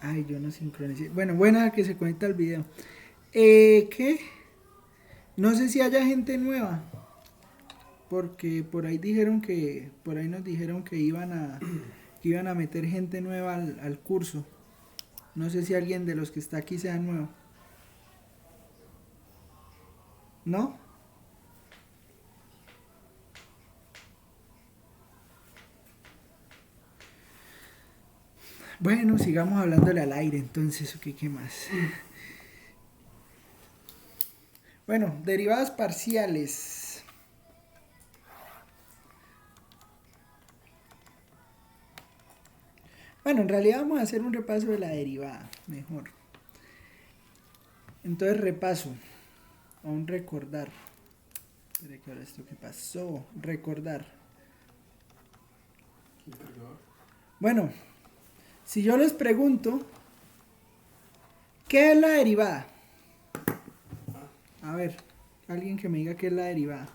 Ay, yo no sincronicé. Bueno, buena que se conecta al video. ¿Qué? No sé si haya gente nueva, porque por ahí nos dijeron que iban a meter gente nueva al curso. No sé si alguien de los que está aquí sea nuevo. ¿No? Bueno, sigamos hablándole al aire, entonces, ¿o qué más? Bueno, derivadas parciales. Bueno, en realidad vamos a hacer un repaso de la derivada, mejor. Entonces, repaso, o un recordar. Espera que ahora esto que pasó, recordar. Bueno, si yo les pregunto, ¿qué es la derivada? A ver, alguien que me diga qué es la derivada.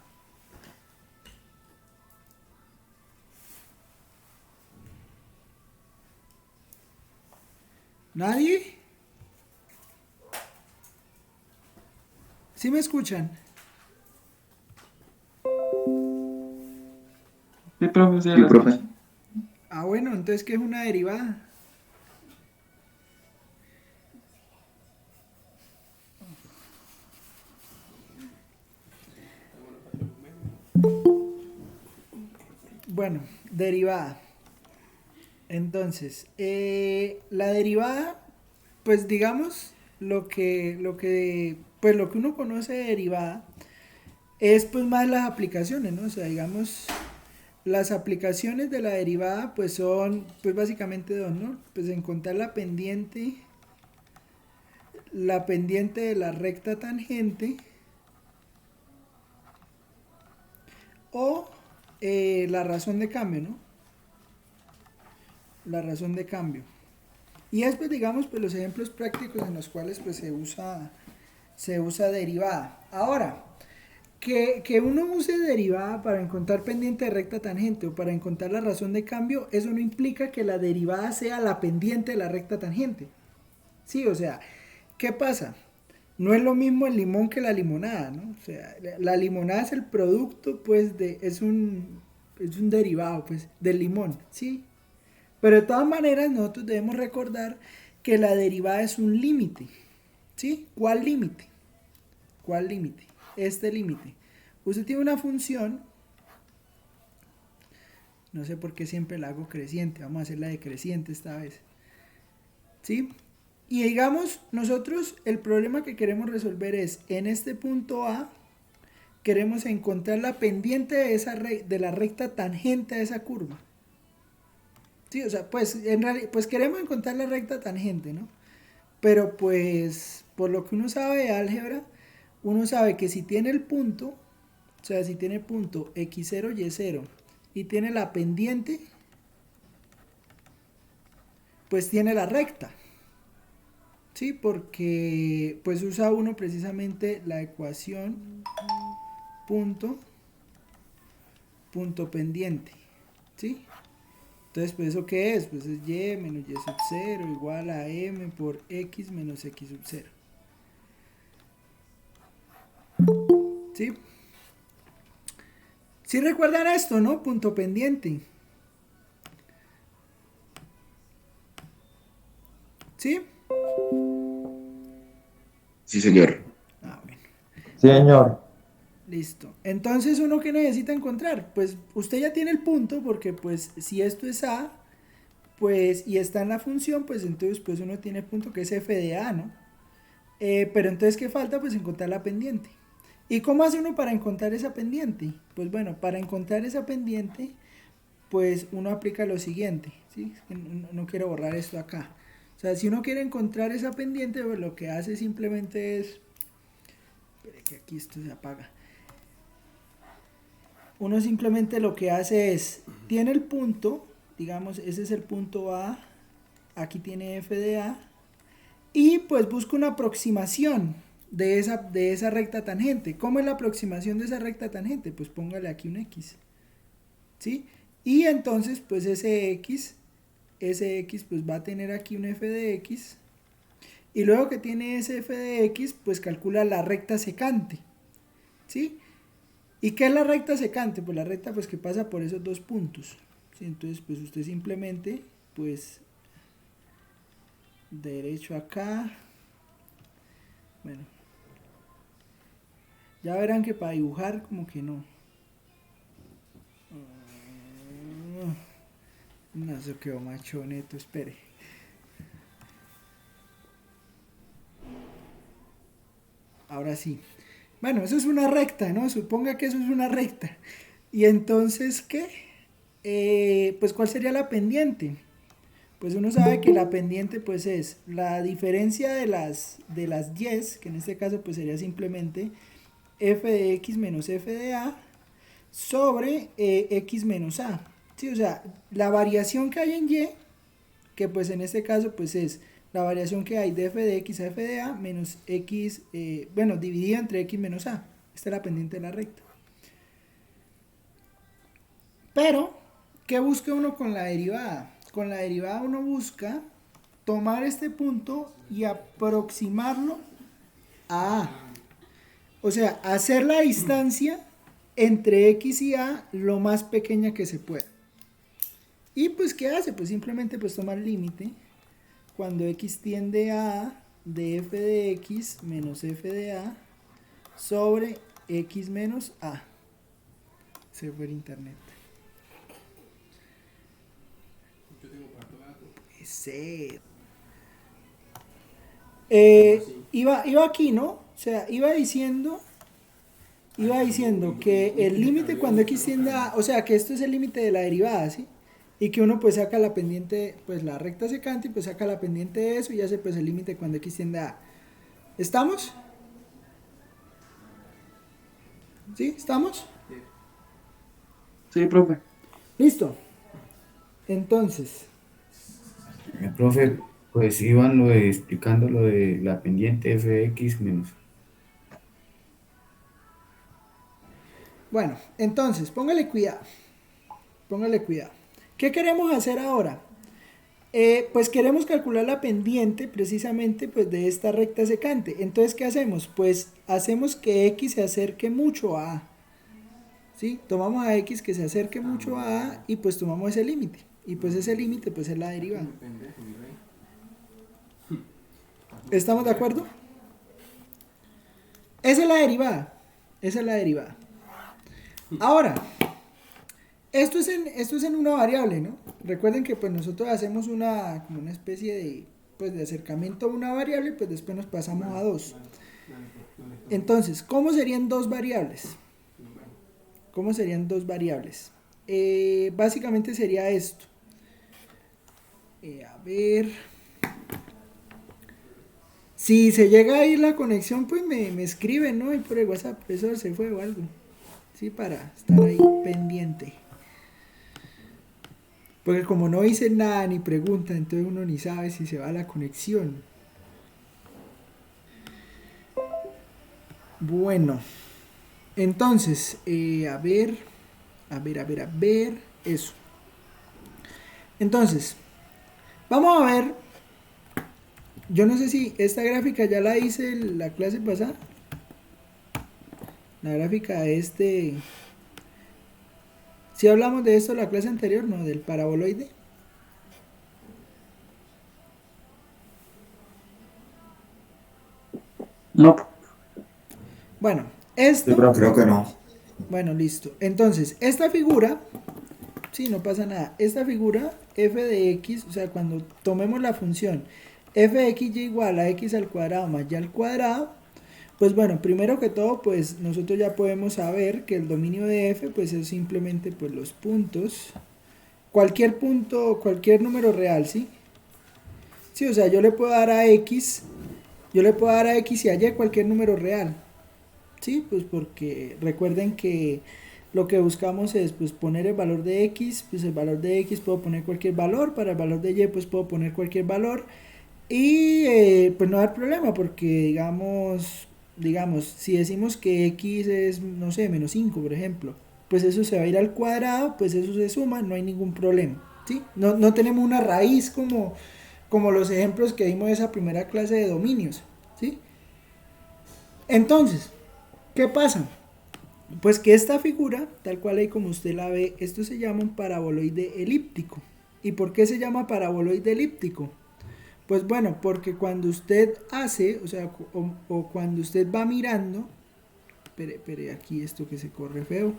¿Nadie? ¿Sí me escuchan? Sí, profe, sí, Sí, la profe. escucho. Ah, bueno, entonces, ¿qué es una derivada? Bueno, derivada. Entonces, la derivada, pues digamos, lo que uno conoce de derivada es pues más las aplicaciones, ¿no? O sea, digamos, las aplicaciones de la derivada pues son pues básicamente dos, ¿no? Pues encontrar la pendiente de la recta tangente o la razón de cambio, ¿no? La razón de cambio. Y después digamos pues los ejemplos prácticos en los cuales pues se usa derivada. Ahora, que uno use derivada para encontrar pendiente de recta tangente o para encontrar la razón de cambio, eso no implica que la derivada sea la pendiente de la recta tangente. Sí, o sea, ¿qué pasa? No es lo mismo el limón que la limonada, ¿no? O sea, la limonada es el producto, pues, es un derivado, pues, del limón, ¿sí? Pero de todas maneras, nosotros debemos recordar que la derivada es un límite, ¿sí? ¿Cuál límite? ¿Cuál límite? Este límite. Usted tiene una función, no sé por qué siempre la hago creciente, vamos a hacerla decreciente esta vez, ¿sí? Y digamos, nosotros el problema que queremos resolver es, en este punto A, queremos encontrar la pendiente de la recta tangente a esa curva. Sí, o sea, pues, pues queremos encontrar la recta tangente, ¿no? Pero pues, por lo que uno sabe de álgebra, uno sabe que si tiene el punto, o sea, si tiene punto x0, y0, y tiene la pendiente, pues tiene la recta. Sí, porque pues usa uno precisamente la ecuación punto, punto pendiente. ¿Sí? Entonces, pues eso qué es? Pues es y menos y sub 0 igual a m por x menos x sub 0. ¿Sí? ¿Sí recuerdan esto, no? Punto pendiente. ¿Sí? Sí, señor. Ah, bueno. Sí, señor. Listo. Entonces, ¿uno qué necesita encontrar? Pues usted ya tiene el punto porque pues si esto es a, pues y está en la función, pues entonces pues uno tiene el punto que es f de a, ¿no? Pero entonces, ¿qué falta? Pues encontrar la pendiente. ¿Y cómo hace uno para encontrar esa pendiente? Pues bueno, para encontrar esa pendiente, pues uno aplica lo siguiente, ¿sí? Es que no quiero borrar esto acá. O sea, si uno quiere encontrar esa pendiente, pues lo que hace simplemente es... Espere que aquí esto se apaga. Uno simplemente lo que hace es, tiene el punto, digamos, ese es el punto A, aquí tiene f de A, y pues busca una aproximación de esa recta tangente. ¿Cómo es la aproximación de esa recta tangente? Pues póngale aquí un X, ¿sí? Y entonces, pues ese X Sx pues va a tener aquí un f de x, y luego que tiene ese f de x, pues calcula la recta secante, ¿sí? ¿Y qué es la recta secante? Pues la recta pues que pasa por esos dos puntos, ¿sí? Entonces pues usted simplemente pues derecho acá, bueno, ya verán que para dibujar como que no. No, eso quedó machoneto, espere. Ahora sí. Bueno, eso es una recta, ¿no? Suponga que eso es una recta. Y entonces, ¿qué? Pues, ¿cuál sería la pendiente? Pues uno sabe que la pendiente, pues, es la diferencia de las y, que en este caso, pues, sería simplemente f de x menos f de a sobre x menos a. Sí, o sea, la variación que hay en y, que pues en este caso, pues, es la variación que hay de f de x a f de a menos x, bueno, dividida entre x menos a. Esta es la pendiente de la recta. Pero, ¿qué busca uno con la derivada? Con la derivada uno busca tomar este punto y aproximarlo a a. O sea, hacer la distancia entre x y a lo más pequeña que se pueda. Y pues, ¿qué hace? Pues simplemente pues toma el límite cuando x tiende a A de f de x menos f de a sobre x menos a. Se fue el internet. Puede ser. Iba aquí, ¿no? O sea, iba diciendo que el límite cuando x tiende a, o sea, que esto es el límite de la derivada, ¿sí? Y que uno pues saca la pendiente, pues la recta secante y pues saca la pendiente de eso y hace pues el límite cuando x tiende a. ¿Estamos? ¿Sí? ¿Estamos? Sí, profe. Listo. Entonces, Profe, pues iban explicando lo de la pendiente fx menos. bueno, entonces, póngale cuidado. Póngale cuidado. ¿Qué queremos hacer ahora? Pues queremos calcular la pendiente precisamente pues de esta recta secante. Entonces, ¿qué hacemos? Pues hacemos que x se acerque mucho a a. ¿Sí? Tomamos a x que se acerque mucho a a y pues tomamos ese límite. Y pues ese límite pues es la derivada. ¿Estamos de acuerdo? Esa es la derivada. Esa es la derivada. Ahora, esto es en una variable, ¿no? Recuerden que pues nosotros hacemos como una especie de, pues, de acercamiento a una variable y pues después nos pasamos a dos. Entonces, ¿cómo serían dos variables? ¿Cómo serían dos variables? Básicamente sería esto. A ver. Si se llega a ir la conexión, pues me escriben, ¿no? Y por el WhatsApp, eso se fue o algo. Sí, para estar ahí pendiente. Porque como no dicen nada ni preguntan, entonces uno ni sabe si se va la conexión. Bueno, entonces, a ver, eso. Entonces, vamos a ver, yo no sé si esta gráfica ya la hice la clase pasada. La gráfica de este... Si hablamos de esto en la clase anterior, ¿no? Del paraboloide. No. Bueno, esto... Yo creo que no. Bueno, listo. Entonces, esta figura... Sí, no pasa nada. Esta figura, f de x, o sea, cuando tomemos la función f de x y igual a x al cuadrado más y al cuadrado, pues bueno, primero que todo, pues nosotros ya podemos saber que el dominio de f, pues es simplemente pues los puntos, cualquier punto, cualquier número real, ¿sí? Sí, o sea, yo le puedo dar a x y a y cualquier número real, ¿sí? Pues porque recuerden que lo que buscamos es pues poner el valor de x, pues el valor de x puedo poner cualquier valor, para el valor de y pues puedo poner cualquier valor y pues no hay problema porque digamos, si decimos que x es, no sé, menos 5 por ejemplo, pues eso se va a ir al cuadrado, pues eso se suma, no hay ningún problema, ¿sí? No tenemos una raíz como los ejemplos que vimos en esa primera clase de dominios, ¿sí? Entonces, ¿qué pasa? Pues que esta figura, tal cual ahí como usted la ve, esto se llama un paraboloide elíptico. ¿Y por qué se llama paraboloide elíptico? Pues bueno, porque cuando usted hace, o sea, o cuando usted va mirando, espere, aquí esto que se corre feo.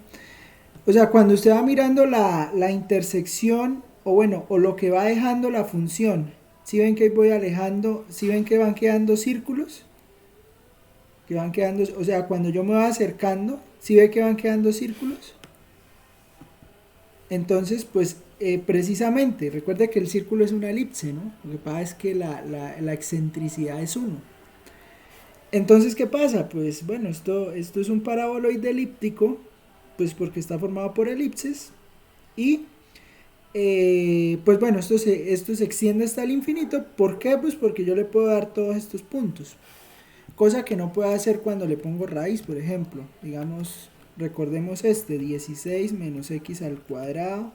O sea, cuando usted va mirando la intersección, o bueno, o lo que va dejando la función, si ven que voy alejando, si ven que van quedando círculos, que van quedando, o sea, cuando yo me voy acercando, si ve que van quedando círculos, entonces, pues precisamente, recuerde que el círculo es una elipse, ¿no? Lo que pasa es que la excentricidad es 1. Entonces, ¿qué pasa? Pues bueno, esto es un paraboloide elíptico, pues porque está formado por elipses y pues bueno, esto se extiende hasta el infinito. ¿Por qué? Pues porque yo le puedo dar todos estos puntos. Cosa que no puedo hacer cuando le pongo raíz, por ejemplo. Digamos, recordemos 16 menos x al cuadrado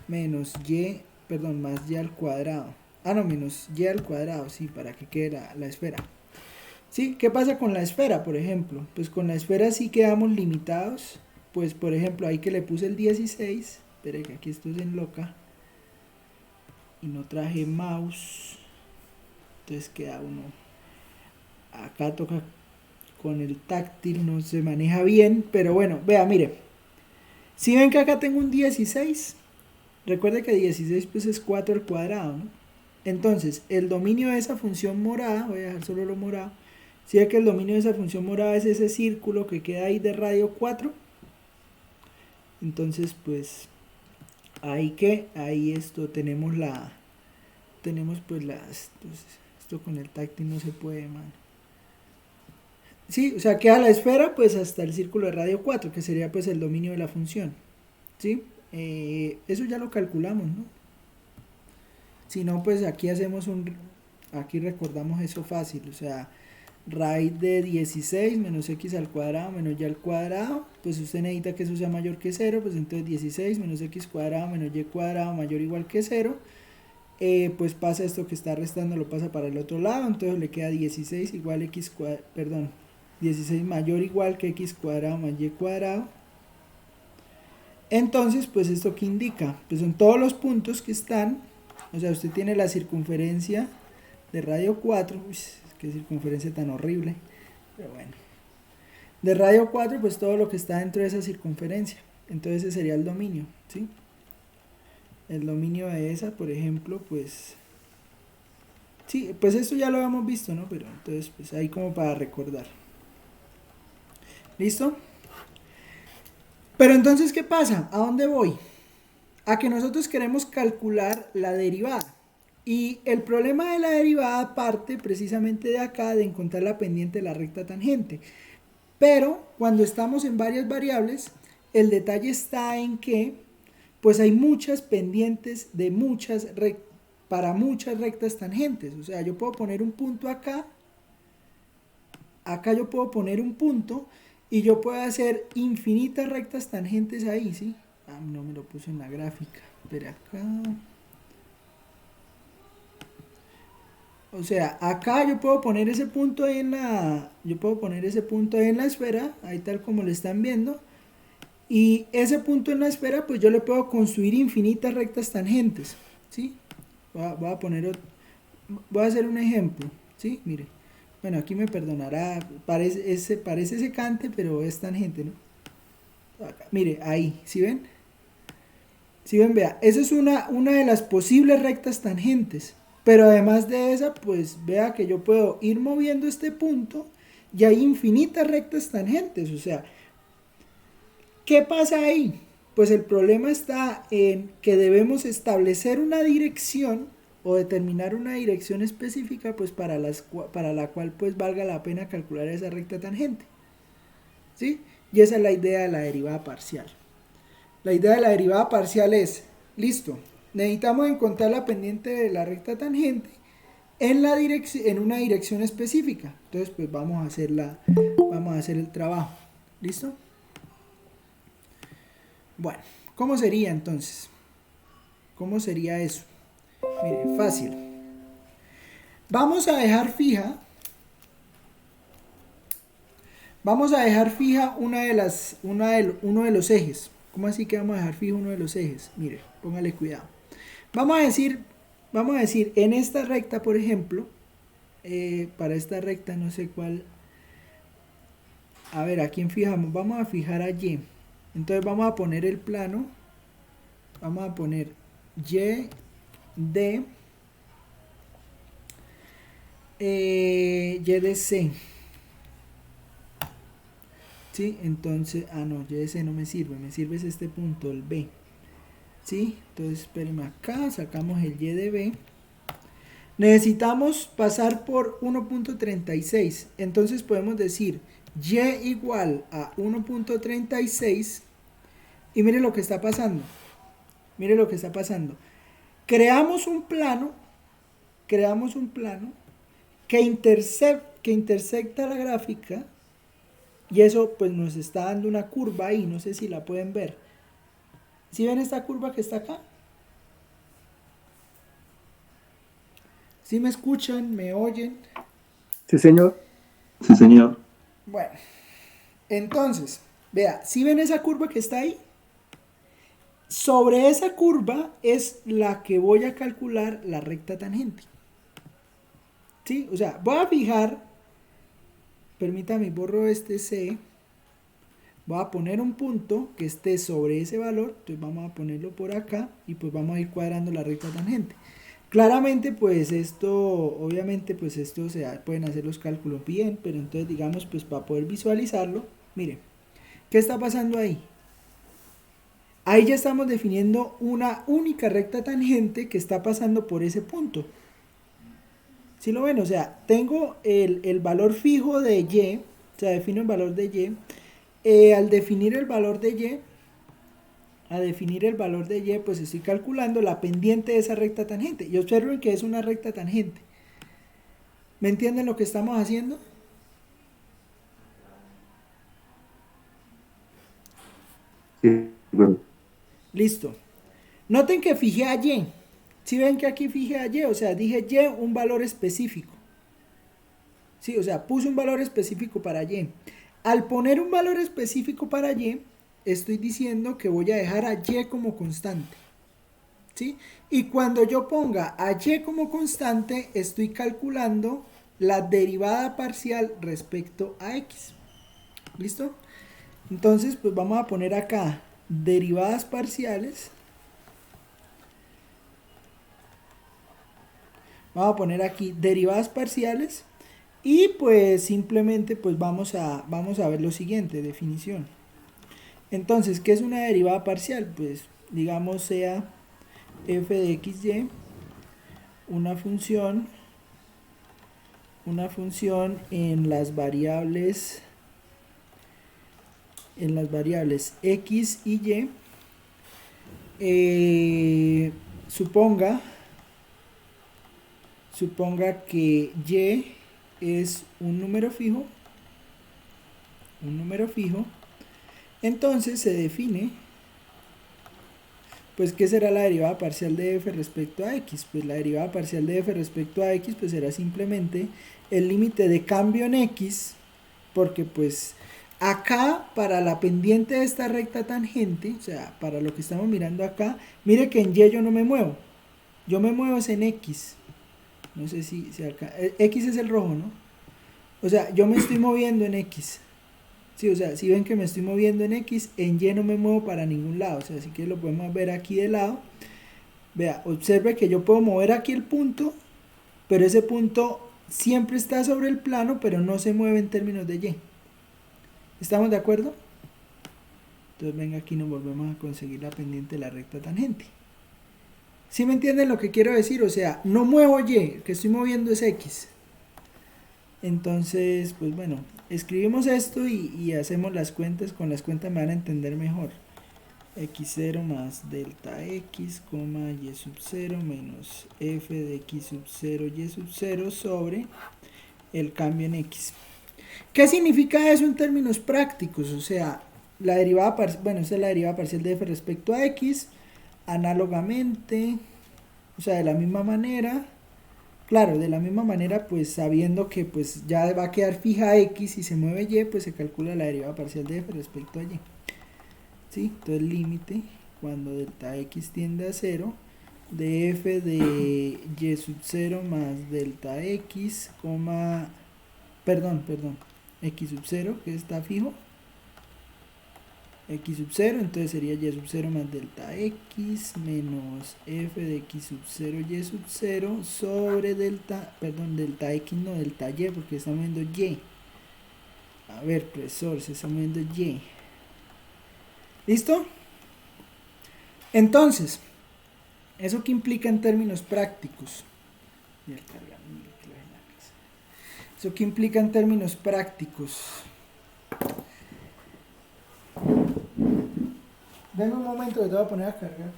menos y, perdón, más y al cuadrado. Ah, no, menos y al cuadrado, sí, para que quede la esfera. ¿Sí? ¿Qué pasa con la esfera, por ejemplo? Pues con la esfera sí quedamos limitados. Pues, por ejemplo, ahí que le puse el 16. Espere que aquí esto se enloca. Y no traje mouse. Entonces queda uno. Acá toca con el táctil, no se maneja bien. Pero bueno, vea, mire. Si ven que acá tengo un 16. Recuerde que 16 pues es 4 al cuadrado, ¿no? Entonces, el dominio de esa función morada, voy a dejar solo lo morado. Si ve que el dominio de esa función morada es ese círculo que queda ahí de radio 4. Entonces, pues, ahí esto tenemos pues esto con el táctil no se puede, man. Sí, o sea, queda la esfera pues hasta el círculo de radio 4, que sería pues el dominio de la función. ¿Sí? Eso ya lo calculamos, ¿no? Si no, pues aquí recordamos eso fácil, o sea, raíz de 16 menos x al cuadrado menos y al cuadrado, pues usted necesita que eso sea mayor que 0, pues entonces 16 menos x cuadrado menos y cuadrado mayor o igual que 0, pues pasa esto que está restando, lo pasa para el otro lado, entonces le queda 16 igual x cuadrado, perdón, 16 mayor o igual que x cuadrado más y cuadrado. Entonces, pues esto que indica, pues son todos los puntos que están, o sea, usted tiene la circunferencia de radio 4, uy, qué circunferencia tan horrible, pero bueno, de radio 4, pues todo lo que está dentro de esa circunferencia, entonces ese sería el dominio, ¿sí? El dominio de esa, por ejemplo, pues, sí, pues esto ya lo habíamos visto, ¿no? Pero entonces, pues ahí como para recordar. ¿Listo? Pero entonces, ¿qué pasa? ¿A dónde voy? A que nosotros queremos calcular la derivada. Y el problema de la derivada parte precisamente de acá, de encontrar la pendiente de la recta tangente. Pero cuando estamos en varias variables, el detalle está en que pues hay muchas pendientes de para muchas rectas tangentes. O sea, yo puedo poner un punto acá yo puedo poner un punto y yo puedo hacer infinitas rectas tangentes ahí, ¿sí? Ah, no me lo puse en la gráfica. Espera acá. O sea, acá yo puedo poner ese punto en la esfera, ahí tal como lo están viendo. Y ese punto en la esfera, pues yo le puedo construir infinitas rectas tangentes, ¿sí? Voy a hacer un ejemplo, ¿sí? Mire. Bueno, aquí me perdonará, parece secante, pero es tangente, ¿no? Acá, mire, ahí, ¿sí ven? ¿Sí ven? Vea, esa es una de las posibles rectas tangentes. Pero además de esa, pues vea que yo puedo ir moviendo este punto y hay infinitas rectas tangentes. O sea, ¿qué pasa ahí? Pues el problema está en que debemos establecer una dirección o determinar una dirección específica pues para la cual pues valga la pena calcular esa recta tangente. ¿Sí? Y esa es la idea de la derivada parcial. La idea de la derivada parcial es, listo, necesitamos encontrar la pendiente de la recta tangente en una dirección específica. Entonces pues vamos a hacer el trabajo. ¿Listo? Bueno, ¿cómo sería entonces? ¿Cómo sería eso? Mire, fácil. Vamos a dejar fija uno de los ejes. ¿Cómo así que vamos a dejar fijo uno de los ejes? Mire, póngale cuidado. Vamos a decir, en esta recta, por ejemplo, para esta recta no sé cuál. A ver, ¿a quién fijamos? Vamos a fijar a Y. Entonces vamos a poner el plano. Vamos a poner Y de C. ¿Sí? Entonces, no, Y de C no me sirve es este punto, el B. ¿Sí? Entonces, espérenme acá, sacamos el Y de B. Necesitamos pasar por 1.36. Entonces podemos decir Y igual a 1.36. Y mire lo que está pasando. Mire lo que está pasando. Creamos un plano que intersecta la gráfica. Y eso pues nos está dando una curva ahí. No sé si la pueden ver. ¿Sí ven esta curva que está acá? ¿Sí me escuchan? ¿Me oyen? Sí, señor. Sí, señor. Bueno, entonces, vea, ¿sí ven esa curva que está ahí? Sobre esa curva es la que voy a calcular la recta tangente. ¿Sí? O sea, voy a fijar, permítame, borro este C, voy a poner un punto que esté sobre ese valor, entonces vamos a ponerlo por acá y pues vamos a ir cuadrando la recta tangente. Claramente pues esto, obviamente pues esto pueden hacer los cálculos bien, pero entonces digamos pues para poder visualizarlo, miren, ¿qué está pasando ahí? Ahí ya estamos definiendo una única recta tangente que está pasando por ese punto. ¿Sí lo ven? O sea, tengo el valor fijo de Y, o sea, defino el valor de Y. Al definir el valor de Y, pues estoy calculando la pendiente de esa recta tangente. Y observen que es una recta tangente. ¿Me entienden lo que estamos haciendo? Sí, bueno. Listo. Noten que fijé a Y. Si ven que aquí fijé a Y, o sea, dije Y un valor específico. Sí, o sea, puse un valor específico para Y. Al poner un valor específico para Y, estoy diciendo que voy a dejar a Y como constante. ¿Sí? Y cuando yo ponga a Y como constante, estoy calculando la derivada parcial respecto a X. ¿Listo? Entonces, pues vamos a poner acá derivadas parciales. Vamos a poner aquí derivadas parciales. Y pues simplemente pues vamos a ver lo siguiente, definición. Entonces, ¿qué es una derivada parcial? Pues digamos sea f de xy una función en las variables x y y. Suponga que y es un número fijo, entonces se define, pues, ¿qué será la derivada parcial de f respecto a x? Pues la derivada parcial de f respecto a x, pues será simplemente el límite de cambio en x, porque pues acá, para la pendiente de esta recta tangente, o sea, para lo que estamos mirando acá, mire que en y yo no me muevo, yo me muevo es en x, no sé si acá, x es el rojo, ¿no? O sea, yo me estoy moviendo en x. Sí, o sea, si ven que me estoy moviendo en x, en y no me muevo para ningún lado. O sea, así que lo podemos ver aquí de lado. Vea, observe que yo puedo mover aquí el punto, pero ese punto siempre está sobre el plano, pero no se mueve en términos de y. ¿Estamos de acuerdo? Entonces venga, aquí nos volvemos a conseguir la pendiente de la recta tangente. ¿Sí me entienden lo que quiero decir? O sea, no muevo y, el que estoy moviendo es x. Entonces, pues bueno, escribimos esto y hacemos las cuentas. Con las cuentas me van a entender mejor. X0 más delta x, y sub 0 menos f de x sub 0 y sub 0 sobre el cambio en x. ¿Qué significa eso en términos prácticos? O sea, la derivada parcial, bueno, esta es la derivada parcial de f respecto a x. Análogamente, o sea, de la misma manera, claro, de la misma manera, pues sabiendo que pues ya va a quedar fija x y se mueve y, pues se calcula la derivada parcial de f respecto a y. ¿Sí? Entonces límite cuando delta x tiende a 0 de f de y sub 0 más delta x, perdón, x sub 0 que está fijo, x sub 0, entonces sería y sub 0 más delta x menos f de x sub 0 y sub 0 sobre delta x no, delta y, porque estamos viendo y. A ver, profesor, se está moviendo y. ¿Listo? Entonces, ¿eso qué implica en términos prácticos? ¿Eso qué implica en términos prácticos? Denme un momento que te voy a poner a cargar.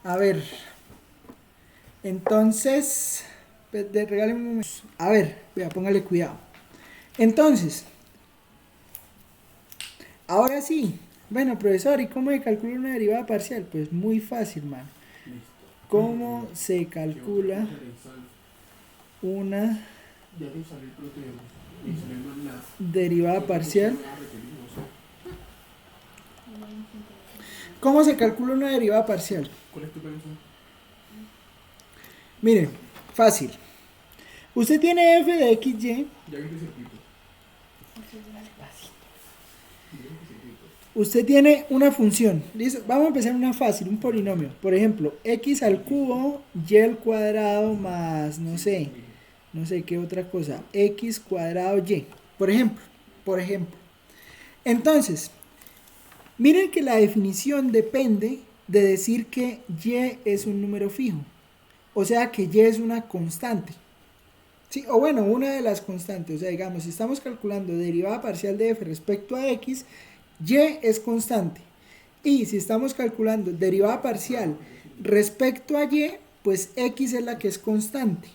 A ver, entonces, regáleme un momento. A ver, vea, póngale cuidado. Entonces, ahora sí. Bueno, profesor, ¿y cómo se calcula una derivada parcial? Pues muy fácil, mano. ¿Cómo se calcula una derivada parcial? ¿Cómo se calcula una derivada parcial? Mire, fácil. Usted tiene f de xy. Usted tiene una función. ¿Listo? Vamos a empezar una fácil, un polinomio. Por ejemplo, x al cubo, y al cuadrado más, no sé qué otra cosa, x cuadrado y. Por ejemplo. Entonces, miren que la definición depende de decir que y es un número fijo. O sea que y es una constante. Sí, o bueno, una de las constantes. O sea, digamos, si estamos calculando derivada parcial de f respecto a x, y es constante. Y si estamos calculando derivada parcial respecto a y, pues x es la que es constante.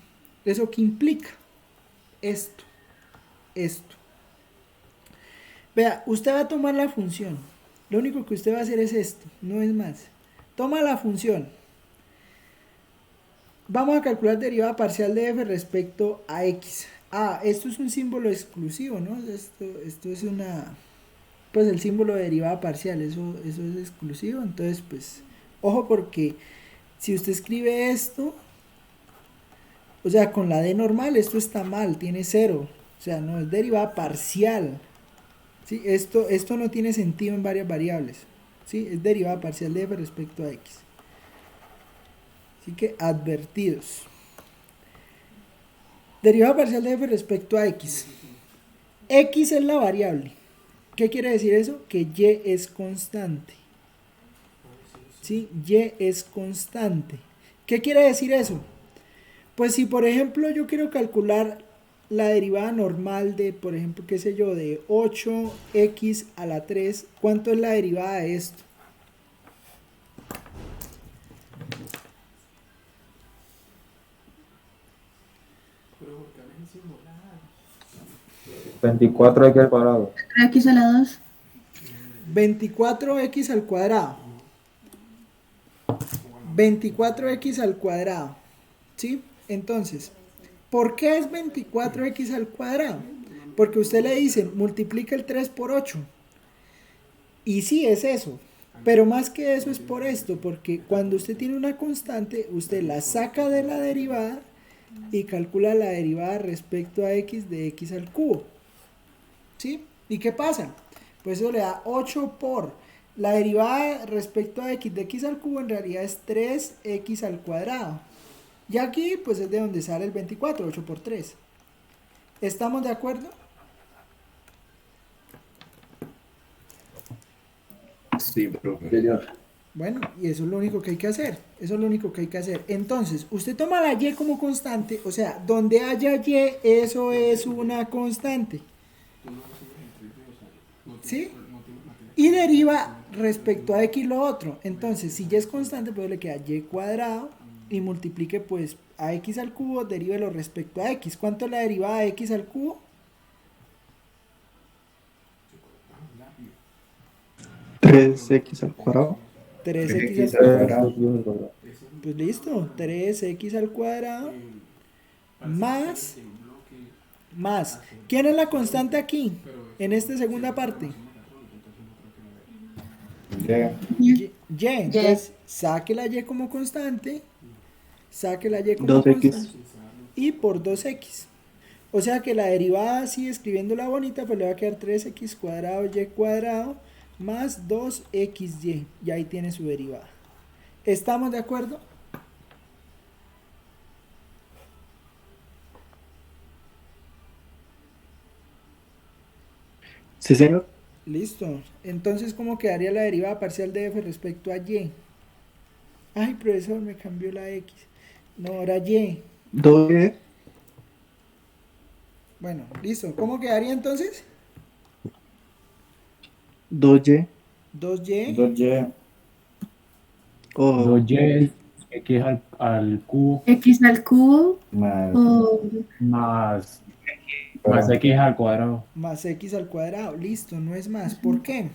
¿Eso qué implica? Esto. Vea, usted va a tomar la función. Lo único que usted va a hacer es esto, no es más. Toma la función. Vamos a calcular derivada parcial de f respecto a x. Ah, esto es un símbolo exclusivo, ¿no? Esto es una... Pues el símbolo de derivada parcial, eso es exclusivo. Entonces, pues, ojo porque si usted escribe esto, o sea, con la d normal, esto está mal, tiene 0. O sea, no es derivada parcial. ¿Sí? Esto no tiene sentido en varias variables. ¿Sí? Es derivada parcial de f respecto a x. Así que advertidos. Derivada parcial de f respecto a x. X es la variable. ¿Qué quiere decir eso? Que y es constante. ¿Sí? Y es constante. ¿Qué quiere decir eso? Pues si por ejemplo yo quiero calcular la derivada normal de, por ejemplo, qué sé yo, de 8x a la 3, ¿cuánto es la derivada de esto? ¿24x al cuadrado? X a la 2. 24x al cuadrado. 24x al cuadrado. ¿Sí? Entonces, ¿por qué es 24x al cuadrado? Porque usted le dice, multiplica el 3 por 8. Y sí, es eso. Pero más que eso es por esto, porque cuando usted tiene una constante, usted la saca de la derivada y calcula la derivada respecto a x de x al cubo. ¿Sí? ¿Y qué pasa? Pues eso le da 8 por la derivada respecto a x de x al cubo, en realidad es 3x al cuadrado. Y aquí pues es de donde sale el 24, 8 por 3. ¿Estamos de acuerdo? Sí, profe. Señor. Bueno, y eso es lo único que hay que hacer. Entonces, usted toma la y como constante, o sea, donde haya y, eso es una constante. ¿Sí? Y deriva respecto a x lo otro. Entonces, si y es constante, pues le queda y cuadrado y multiplique pues a x al cubo, derívelo respecto a x. ¿Cuánto es la derivada de x al cubo? 3x al cuadrado. 3x al 3x al cuadrado. cuadrado. Pues listo, 3x al cuadrado más. ¿Quién es la constante aquí? En esta segunda parte. Ya. Y. Entonces, saque la y como constante. Saque la y como 2x. constante. Y por 2x. O sea que la derivada así, escribiéndola bonita, pues le va a quedar 3x cuadrado y cuadrado más 2xy. Y ahí tiene su derivada. ¿Estamos de acuerdo? Sí, señor. Listo. Entonces, ¿cómo quedaría la derivada parcial de f respecto a y? Ay, profesor, me cambió la x. No, ahora y. 2y. Bueno, listo. ¿Cómo quedaría entonces? 2y. 2y 2y. O 2y x al cubo X al cubo Más más x al cuadrado. más x al cuadrado. Listo, no es más. ¿Por qué?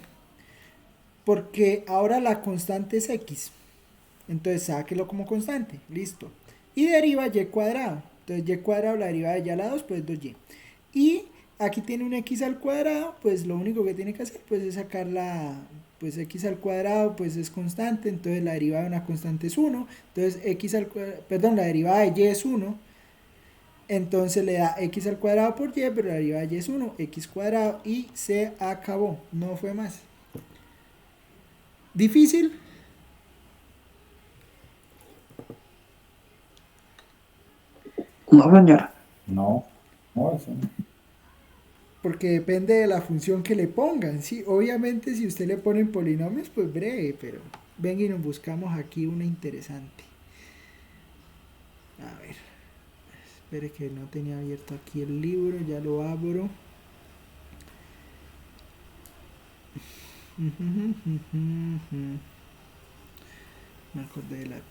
Porque ahora la constante es x. Entonces, sáquelo como constante. Listo. Y deriva y cuadrado. Entonces, y cuadrado, la derivada de y a la 2, pues 2y. Y aquí tiene un x al cuadrado, pues lo único que tiene que hacer pues es sacar pues x al cuadrado pues es constante, entonces la derivada de una constante es 1, entonces la derivada de y es 1, entonces le da x al cuadrado por y, pero la derivada de y es 1, x cuadrado y se acabó, no fue más. ¿Difícil? no, señor. no. No, eso no. Porque depende de la función que le pongan, ¿sí? Obviamente si usted le ponen polinomios, pues breve, pero venga y nos buscamos aquí una interesante. A ver, espere que no tenía abierto aquí el libro, ya lo abro. Me acordé de las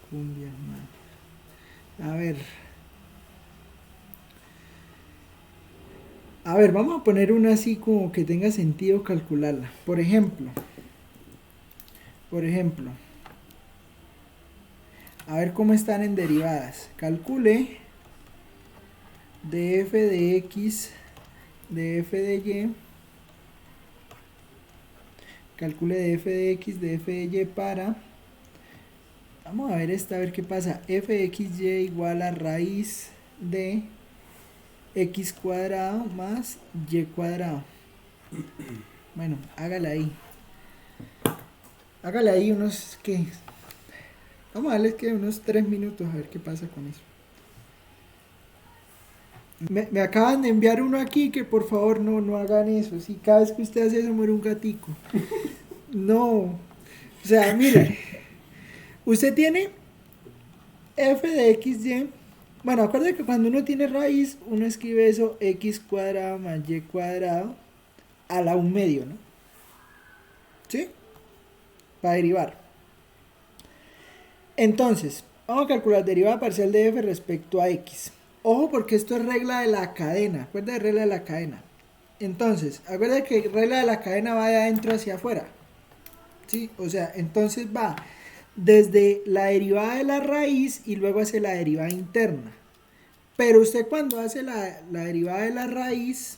cumbias, man. A ver, vamos a poner una así como que tenga sentido calcularla. Por ejemplo, a ver cómo están en derivadas. Calcule df de x, df de y. Calcule df de x, df de y para. Vamos a ver esta, a ver qué pasa. F de xy igual a raíz de x cuadrado más y cuadrado. Bueno, hágala ahí. Hágala ahí unos, ¿qué? Vamos a darles que unos 3 minutos a ver qué pasa con eso. Me acaban de enviar uno aquí que por favor no hagan eso. Si cada vez que usted hace eso muere un gatico. No. O sea, mire. Usted tiene f de xy. Bueno, acuérdate que cuando uno tiene raíz, uno escribe eso x cuadrado más y cuadrado a la 1/2, ¿no? ¿Sí? Para derivar. Entonces, vamos a calcular derivada parcial de f respecto a x. Ojo porque esto es regla de la cadena. Acuérdate de regla de la cadena. Entonces, acuérdate que regla de la cadena va de adentro hacia afuera. ¿Sí? O sea, entonces va desde la derivada de la raíz y luego hace la derivada interna. Pero usted cuando hace la derivada de la raíz,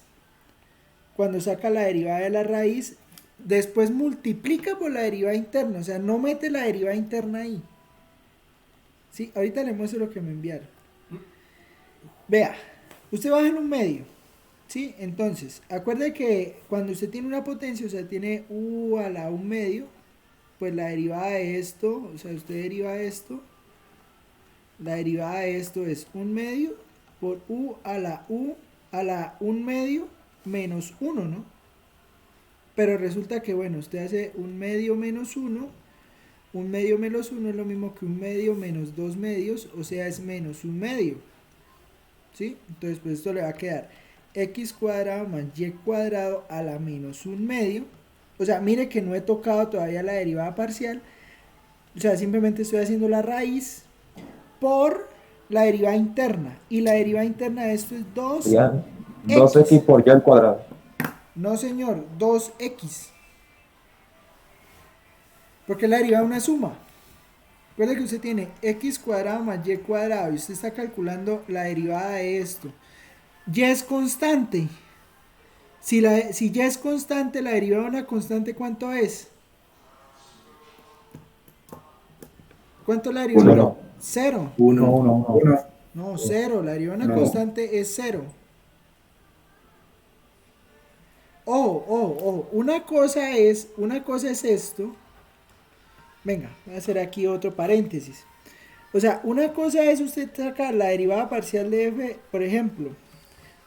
cuando saca la derivada de la raíz, después multiplica por la derivada interna. O sea, no mete la derivada interna ahí. ¿Sí? Ahorita le muestro lo que me enviaron. Vea, usted baja en un medio. ¿Sí? Entonces, acuerde que cuando usted tiene una potencia, o sea, tiene u a la 1/2, pues la derivada de esto, o sea, usted deriva esto, la derivada de esto es 1/2 por u a la 1/2 menos 1, ¿no? Pero resulta que, bueno, usted hace 1/2 menos 1, 1/2 menos 1 es lo mismo que 1/2 menos 2/2, o sea, es menos 1/2, ¿sí? Entonces, pues esto le va a quedar x cuadrado más y cuadrado a la menos 1/2. O sea, mire que no he tocado todavía la derivada parcial. O sea, simplemente estoy haciendo la raíz. por la derivada interna. Y la derivada interna de esto es 2. Sería 2x por y al cuadrado. No, señor, 2x. Porque la derivada es una suma. Recuerde que usted tiene x cuadrado más y cuadrado y usted está calculando la derivada de esto. Y es constante. Si y es constante, la derivada de una constante, ¿cuánto es? ¿Cuánto es la derivada? Uno. 0. 1, 1, 1. No, 0. La derivada de una No. constante es 0. Una cosa es esto. Venga, voy a hacer aquí otro paréntesis. O sea, una cosa es usted sacar la derivada parcial de f, por ejemplo,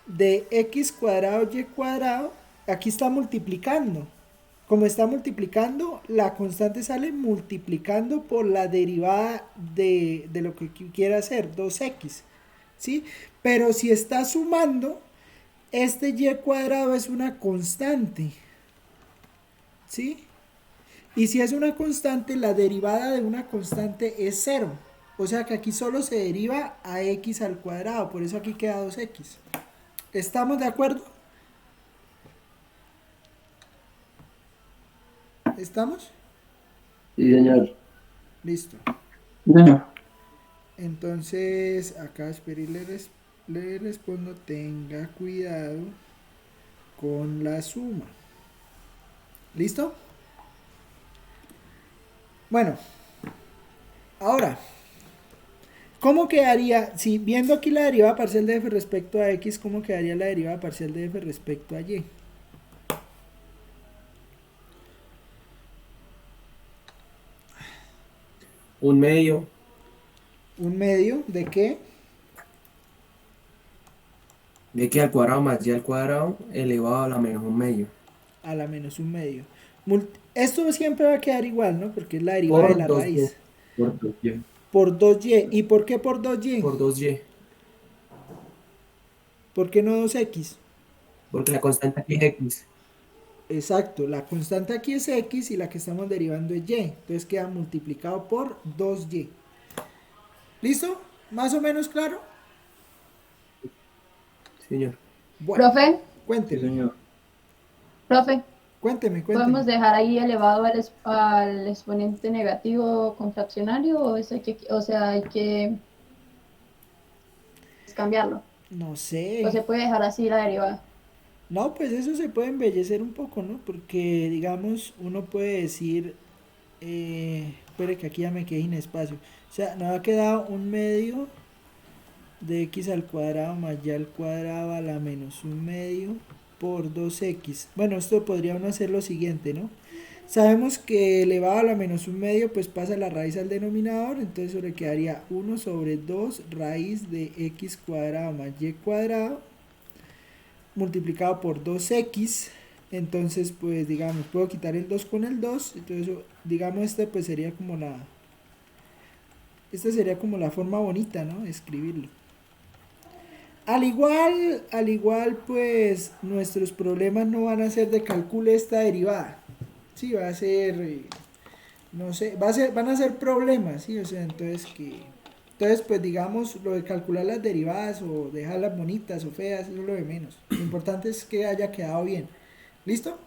de x cuadrado y cuadrado. Aquí está multiplicando. Como está multiplicando, la constante sale multiplicando por la derivada de lo que quiera hacer, 2x. ¿Sí? Pero si está sumando, este y cuadrado es una constante. ¿Sí? Y si es una constante, la derivada de una constante es 0. O sea que aquí solo se deriva a x al cuadrado. Por eso aquí queda 2x. ¿Estamos de acuerdo? ¿Estamos? Sí, señor. Listo. Sí, señor. Entonces, acá espere y le respondo, tenga cuidado con la suma. ¿Listo? Bueno, ahora, ¿cómo quedaría, si viendo aquí la derivada parcial de f respecto a x, cómo quedaría la derivada parcial de f respecto a y? Un medio. ¿Un medio de qué? De x al cuadrado más y al cuadrado elevado a la menos un medio. A la menos un medio. Esto siempre va a quedar igual, ¿no? Porque es la derivada de Por la 2y. raíz. Por 2y. Por 2y. ¿Y por qué por 2y? Por 2y. ¿Por qué no 2x? Porque la constante aquí es x. Exacto, la constante aquí es x y la que estamos derivando es y. Entonces queda multiplicado por 2y. ¿Listo? ¿Más o menos claro? Señor. Bueno, Profe, Sí, cuénteme, señor. profe, cuénteme. ¿podemos dejar ahí elevado al exponente negativo con fraccionario o eso hay que cambiarlo? No ¿O se sé. puede dejar así la derivada? No, pues eso se puede embellecer un poco, ¿no? Porque, digamos, uno puede decir, espere que aquí ya me quedé sin espacio. O sea, nos ha quedado un medio de x al cuadrado más y al cuadrado a la menos un medio por 2x. Bueno, esto podría uno hacer lo siguiente, ¿no? Sabemos que elevado a la menos un medio pues pasa la raíz al denominador, entonces eso le quedaría 1 sobre 2 raíz de x cuadrado más y cuadrado multiplicado por 2x. Entonces pues digamos, puedo quitar el 2 con el 2, entonces digamos pues sería como esta sería como la forma bonita, ¿no? De escribirlo. Al igual, pues nuestros problemas no van a ser de calcule esta derivada. Sí, va a ser, no sé, van a ser problemas, sí, o sea, entonces pues digamos, lo de calcular las derivadas o dejarlas bonitas o feas, eso es lo de menos. Lo importante es que haya quedado bien. ¿Listo?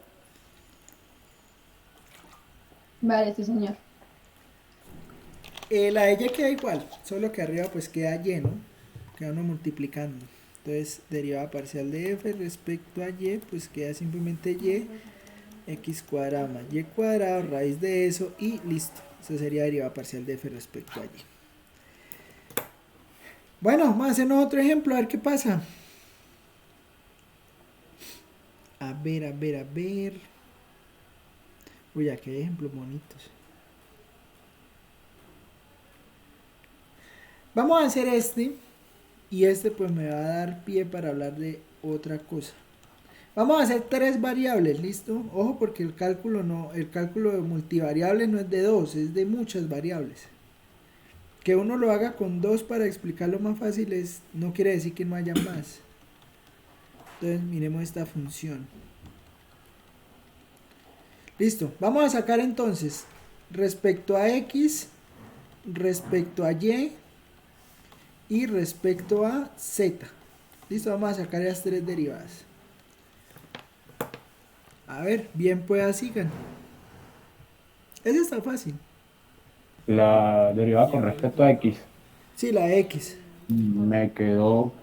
Vale, sí, señor. La de y queda igual, solo que arriba pues queda lleno, queda uno multiplicando. Entonces, derivada parcial de f respecto a y, pues queda simplemente y, x cuadrado más y cuadrado, raíz de eso y listo. Esa sería derivada parcial de f respecto a y. Bueno, vamos a hacernos otro ejemplo, a ver qué pasa. A ver. Uy, aquí hay ejemplos bonitos. Vamos a hacer este. Y este pues me va a dar pie para hablar de otra cosa. Vamos a hacer tres variables, ¿listo? Ojo porque el cálculo de multivariables no es de dos, es de muchas variables. Que uno lo haga con dos para explicarlo más fácil no quiere decir que no haya más. Entonces miremos esta función. Listo, vamos a sacar entonces respecto a x, respecto a y y respecto a z. Listo, vamos a sacar las tres derivadas. A ver, bien pues sigan. Eso está fácil. La derivada con respecto a x Sí, la x. me quedó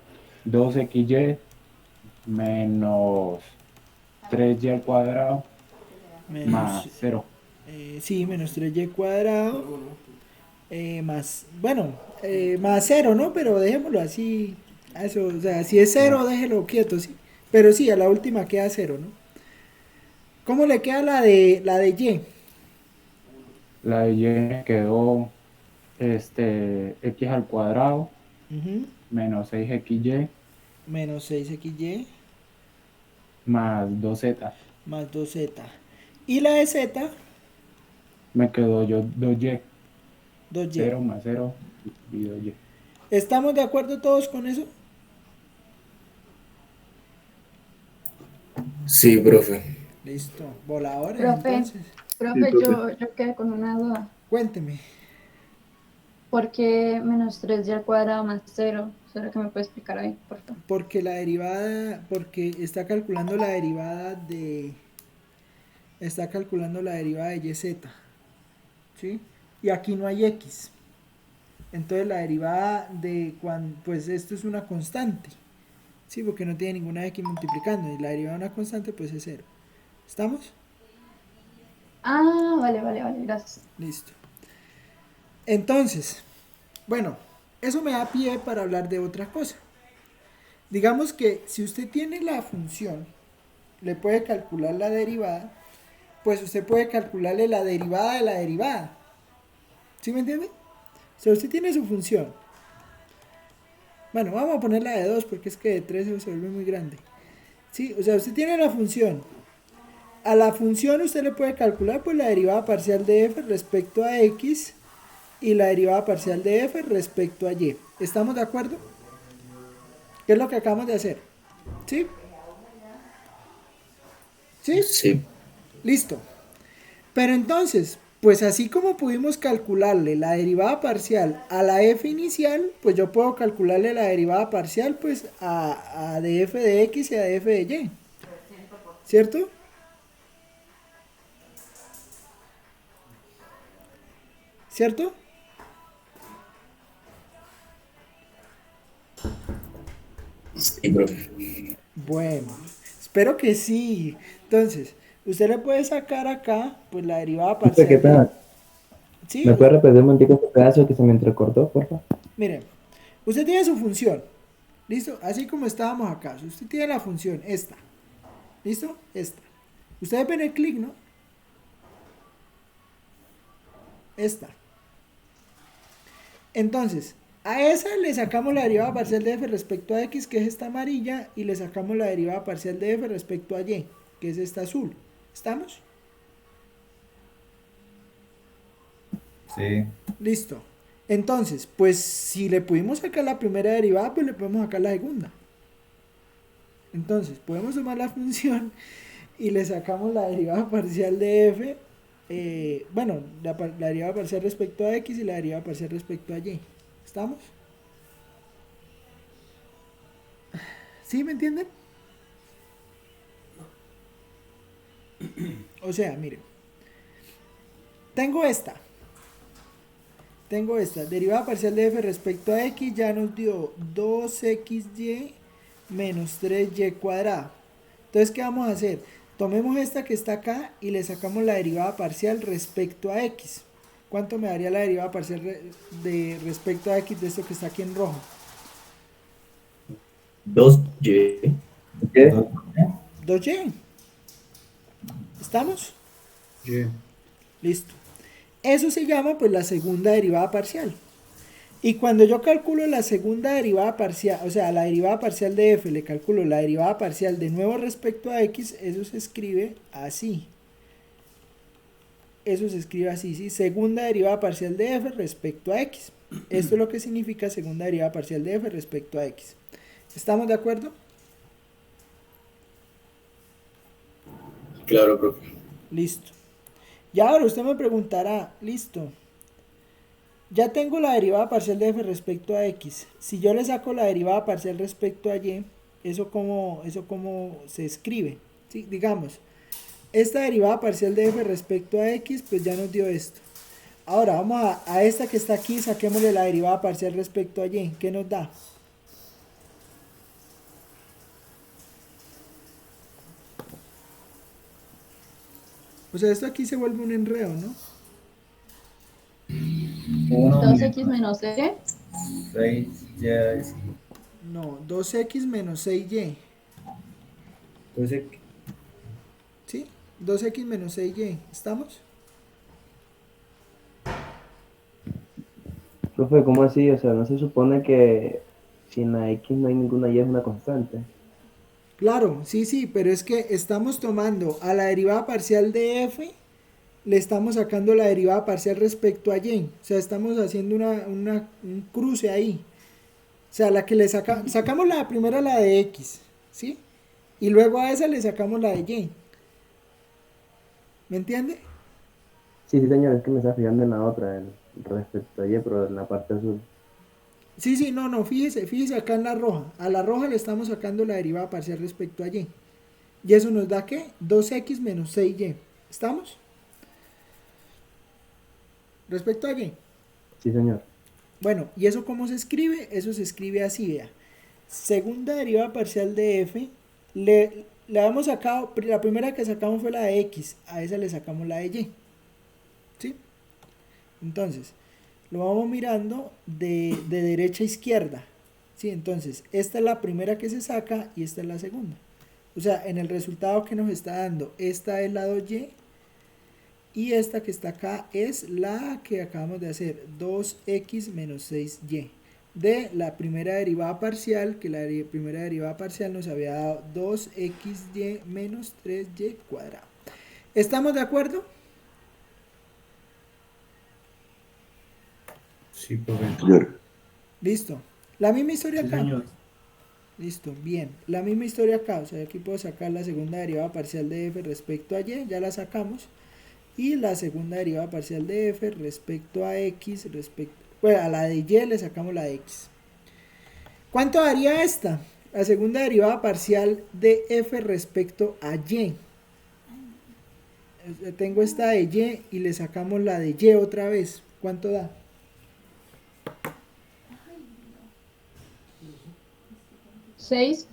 2xy menos 3y al cuadrado más Menos, 0. sí, menos 3y cuadrado. Más, bueno, más 0, ¿no? Pero dejémoslo así. Eso, o sea, si es 0, déjelo quieto, sí. Pero sí, a la última queda 0, ¿no? ¿Cómo le queda la de y? La de y me quedó x al cuadrado Ujú. menos 6xy Menos 6xy más 2z. más 2z. Y la de z, Me quedó yo 2y. 2y. 0 más 0 y 2y. ¿Estamos de acuerdo todos con eso? Sí, profe. Listo. Voladores, Profe, entonces. profe, yo quedé con una duda. Cuénteme. ¿Por qué menos 3y al cuadrado más 0? ¿Será que me puede explicar ahí, por favor? Porque está calculando la derivada de yz, ¿sí? Y aquí no hay x. Entonces la derivada de cuando, pues esto es una constante, ¿sí? Porque no tiene ninguna x multiplicando, y la derivada de una constante pues es 0. ¿Estamos? Ah, vale, vale, vale, gracias. Listo. Entonces, bueno, eso me da pie para hablar de otra cosa. Digamos que si usted tiene la función, le puede calcular la derivada, pues usted puede calcularle la derivada de la derivada. ¿Sí me entiende? O sea, usted tiene su función. Bueno, vamos a poner la de 2 porque es que de 3 se vuelve muy grande. Sí, o sea, usted tiene la función. A la función usted le puede calcular pues la derivada parcial de f respecto a x y la derivada parcial de f respecto a y. ¿Estamos de acuerdo? ¿Qué es lo que acabamos de hacer? ¿Sí? ¿Sí? Sí. Listo. Pero entonces, pues así como pudimos calcularle la derivada parcial a la f inicial, pues yo puedo calcularle la derivada parcial pues a de f de x y a de f de y. ¿Cierto? ¿Cierto? Sí, profe. Bueno, espero que sí. Entonces, usted le puede sacar acá pues la derivada Profe, qué parcial de... pena. ¿Sí? ¿Me puede repetir un momentico este pedazo que se me entrecortó, por favor? Miren, usted tiene su función. ¿Listo? Así como estábamos acá. Usted tiene la función esta. ¿Listo? Esta. Ustedes ven el clic, ¿no? Esta. Entonces, a esa le sacamos la derivada parcial de f respecto a x, que es esta amarilla, y le sacamos la derivada parcial de f respecto a y, que es esta azul. ¿Estamos? Sí. Listo. Entonces, pues si le pudimos sacar la primera derivada, pues le podemos sacar la segunda. Entonces, podemos tomar la función y le sacamos la derivada parcial de f, bueno, la derivada parcial respecto a x y la derivada parcial respecto a y. ¿Estamos? ¿Sí me entienden? O sea, miren, tengo esta, derivada parcial de f respecto a x ya nos dio 2xy menos 3y cuadrado. Entonces, ¿qué vamos a hacer? Tomemos esta que está acá y le sacamos la derivada parcial respecto a x. ¿Cuánto me daría la derivada parcial de respecto a x de esto que está aquí en rojo? 2y. ¿Qué? 2y. ¿Estamos? Y. Listo. Eso se llama pues la segunda derivada parcial. Y cuando yo calculo la segunda derivada parcial, o sea, la derivada parcial de f, le calculo la derivada parcial de nuevo respecto a x, eso se escribe así. Eso se escribe así, ¿sí? Segunda derivada parcial de f respecto a x. Esto es lo que significa segunda derivada parcial de f respecto a x. ¿Estamos de acuerdo? Claro, profe. Listo. Y ahora usted me preguntará, listo, Ya tengo la derivada parcial de f respecto a x. Si yo le saco la derivada parcial respecto a y, eso cómo se escribe. ¿Sí? Digamos, esta derivada parcial de f respecto a x, pues ya nos dio esto. Ahora vamos a esta que está aquí, saquémosle la derivada parcial respecto a y. ¿Qué nos da? O sea, esto aquí se vuelve un enredo, ¿no? 1 2x menos c. 6, ya. No, 2x menos 6y. Entonces, ¿Sí? 2x menos 6y. ¿Estamos? Profe, ¿cómo así? O sea, ¿no se supone que sin la X no hay ninguna Y es una constante? Claro, sí, sí, pero es que estamos tomando a la derivada parcial de f, le estamos sacando la derivada parcial respecto a y. O sea, estamos haciendo un cruce ahí. O sea, la que sacamos la primera, la de x, ¿sí? Y luego a esa le sacamos la de y. ¿Me entiende? Sí, sí, señor, es que me está fijando en la otra, en respecto a Y, pero en la parte azul. Sí, sí, no, no, fíjese acá en la roja. A la roja le estamos sacando la derivada parcial respecto a y. ¿Y eso nos da qué? 2x menos 6y. ¿Estamos? Respecto a y. Sí, señor. Bueno, ¿y eso cómo se escribe? Eso se escribe así, vea. Segunda derivada parcial de f, le hemos sacado, la primera que sacamos fue la de x, a esa le sacamos la de y. ¿Sí? Entonces, lo vamos mirando de derecha a izquierda. ¿Sí? Entonces, esta es la primera que se saca y esta es la segunda. O sea, en el resultado que nos está dando, esta es la 2y y esta que está acá es la que acabamos de hacer, 2x menos 6y. De la primera derivada parcial, que la primera derivada parcial nos había dado 2xy menos 3y cuadrado. ¿Estamos de acuerdo? sí, profe. Señor. Listo. La misma historia Sí, acá. señor. Listo, bien. La misma historia acá. O sea, aquí puedo sacar la segunda derivada parcial de f respecto a y, ya la sacamos. Y la segunda derivada parcial de f respecto a x, bueno, a la de y le sacamos la de x. ¿Cuánto daría esta? La segunda derivada parcial de f respecto a y. Tengo esta de y le sacamos la de y otra vez. ¿Cuánto da? 6.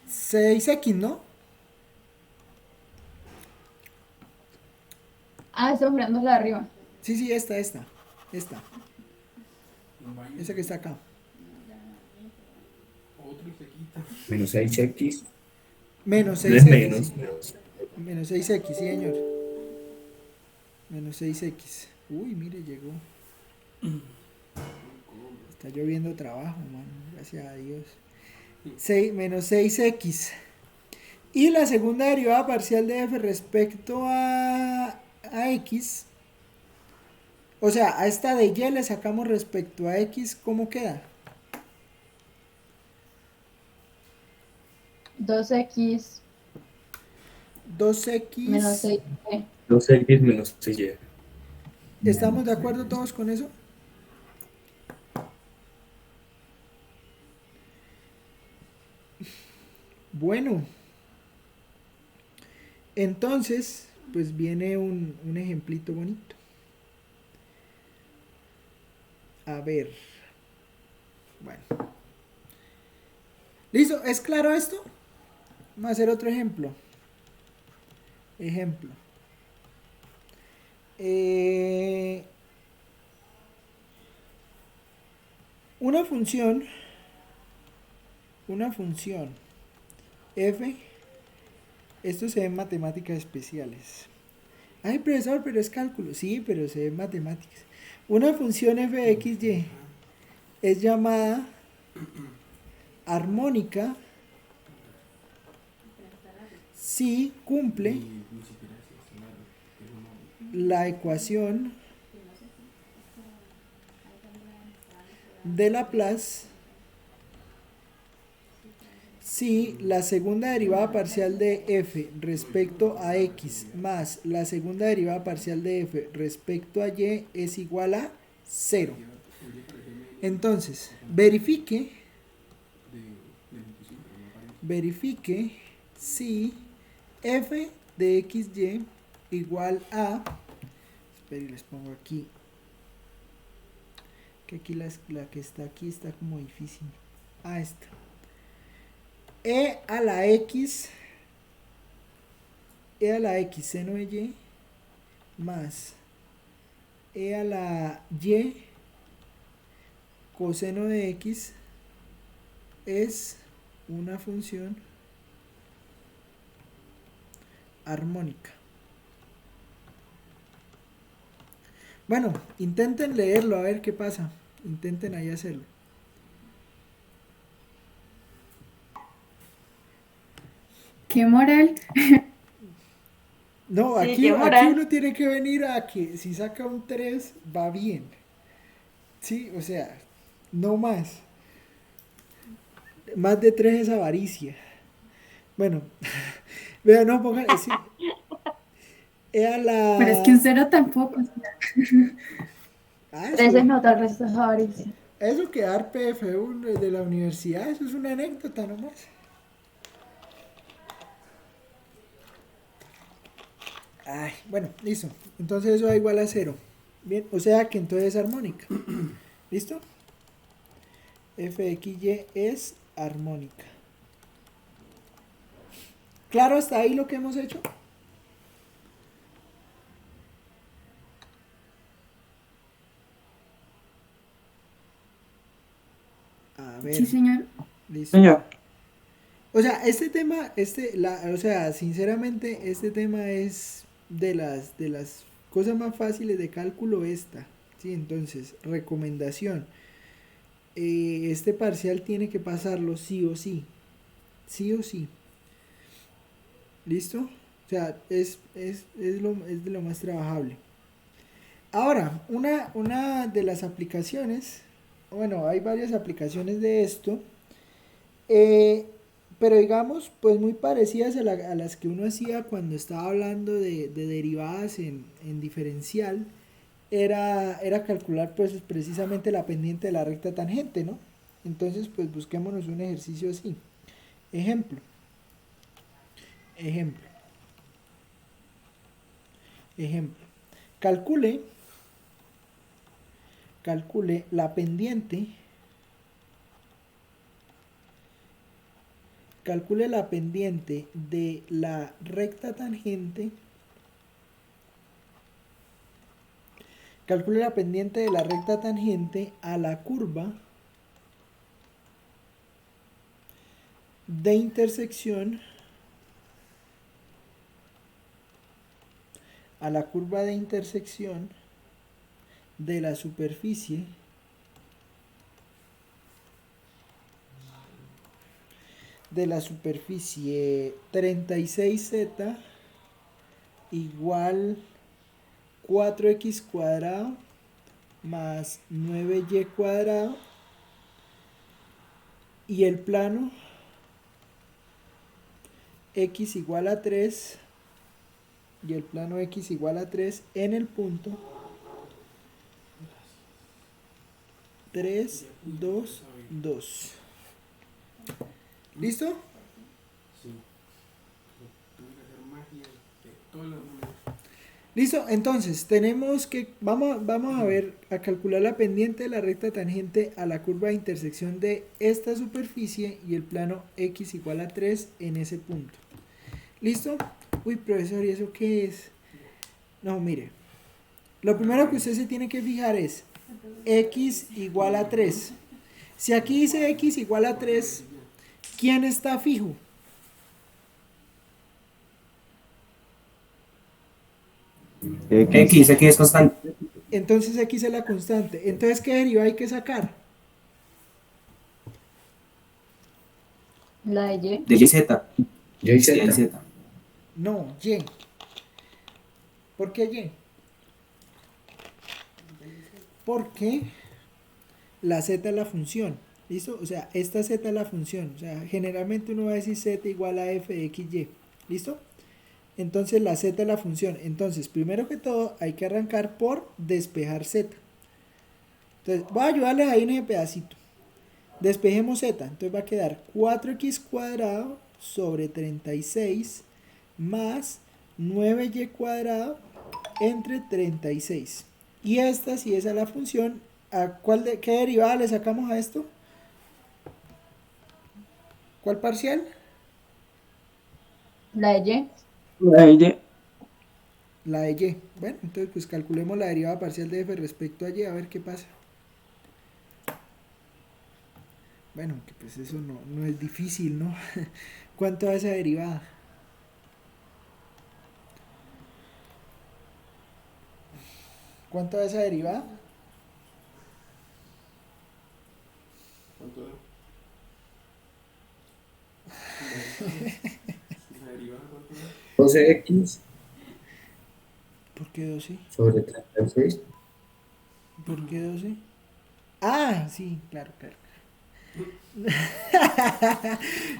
6x, ¿no? Ah, estamos mirando la de arriba. Sí, sí, esta. Esa que está acá. Menos 6x. Menos No es 6x. menos. Sí. Menos 6x, sí, señor. Menos 6x. Uy, mire, llegó. Está lloviendo trabajo, mano. Gracias a Dios. Menos 6x. Y la segunda derivada parcial de f respecto a x. O sea, a esta de y le sacamos respecto a x, ¿cómo queda? 2x 2x. menos 6. 2x menos 6y. ¿Estamos de acuerdo todos con eso? Bueno, entonces, pues viene un ejemplito bonito. A ver. Bueno. ¿Listo? ¿Es claro esto? Vamos a hacer otro ejemplo. Ejemplo. Una función f, esto se ve en matemáticas especiales. Ay, profesor, pero es cálculo. Sí, pero se ve en matemáticas. Una función f de x, y es llamada armónica si cumple la ecuación de Laplace si la segunda derivada parcial de f respecto a x más la segunda derivada parcial de f respecto a y es igual a 0. Entonces, verifique si f de xy igual a, esperen, les pongo aquí, que aquí la que está aquí está como difícil, esta, e a la x seno de y más e a la y coseno de x es una función armónica. Bueno, intenten leerlo a ver qué pasa. Intenten ahí hacerlo. Qué moral. No, Sí, aquí, qué aquí moral. uno tiene que venir a que si saca un 3 va bien. Sí, o sea, no más. Más de 3 es avaricia. Bueno, vean, no pongan así. A Pero es que un la. cero tampoco. Ah, 3 es nota, el resto es avaricia. eso que dar PF1 de la universidad, eso es una anécdota nomás. Ay, bueno, listo. Entonces eso da igual a 0. Bien, o sea que entonces es armónica. ¿Listo? Fxy es armónica. ¿Claro hasta ahí lo que hemos hecho? A ver, Sí, señor. listo. Señor. O sea, este tema, o sea, sinceramente, este tema es de las cosas más fáciles de cálculo esta. Sí, entonces, recomendación. Este parcial tiene que pasarlo sí o sí. Sí o sí. ¿Listo? O sea, es de lo más trabajable. Ahora, una de las aplicaciones, bueno, hay varias aplicaciones de esto, pero digamos, pues muy parecidas a las que uno hacía cuando estaba hablando de derivadas en diferencial, era calcular pues precisamente la pendiente de la recta tangente, ¿no? Entonces, pues busquémonos un ejercicio así. Ejemplo. Calcule la pendiente. Calcule la pendiente de la recta tangente. Calcule la pendiente de la recta tangente a la curva de intersección. A la curva de intersección de la superficie de la superficie 36z igual 4x cuadrado más 9y cuadrado y el plano x igual a 3 y el plano x igual a 3 en el punto 3, 2, 2. ¿Listo? Listo, entonces tenemos que, vamos a ver, a calcular la pendiente de la recta tangente a la curva de intersección de esta superficie y el plano x igual a 3 en ese punto. ¿Listo? Uy, profesor, ¿y eso qué es? No, mire, lo primero que usted se tiene que fijar es x igual a 3. Si aquí dice x igual a 3, ¿quién está fijo? X es constante. Entonces x es la constante. Entonces, ¿qué derivada hay que sacar? La de Y. De YZ. Yo y Sí, Z. Z. No, y. ¿Por qué y? Porque la z es la función. ¿Listo? O sea, esta z es la función. O sea, generalmente uno va a decir z igual a f de x, y. ¿Listo? Entonces la z es la función. Entonces, primero que todo, hay que arrancar por despejar z. Entonces, voy a ayudarles ahí en ese pedacito. Despejemos z. Entonces va a quedar 4x cuadrado sobre 36 más 9y cuadrado entre 36. Y esta, si esa es la función, ¿qué derivada le sacamos a esto? ¿Cuál parcial? La de Y. La Y. La de y. Bueno, entonces pues calculemos la derivada parcial de f respecto a y, a ver qué pasa. Bueno, que pues eso no es difícil, ¿no? ¿Cuánto da esa derivada? ¿Cuánto da esa derivada? ¿Cuánto es? ¿La derivada cuánto es? 12x ¿Por qué 12? sobre 36. ¿Por qué 12? Ah, sí, claro.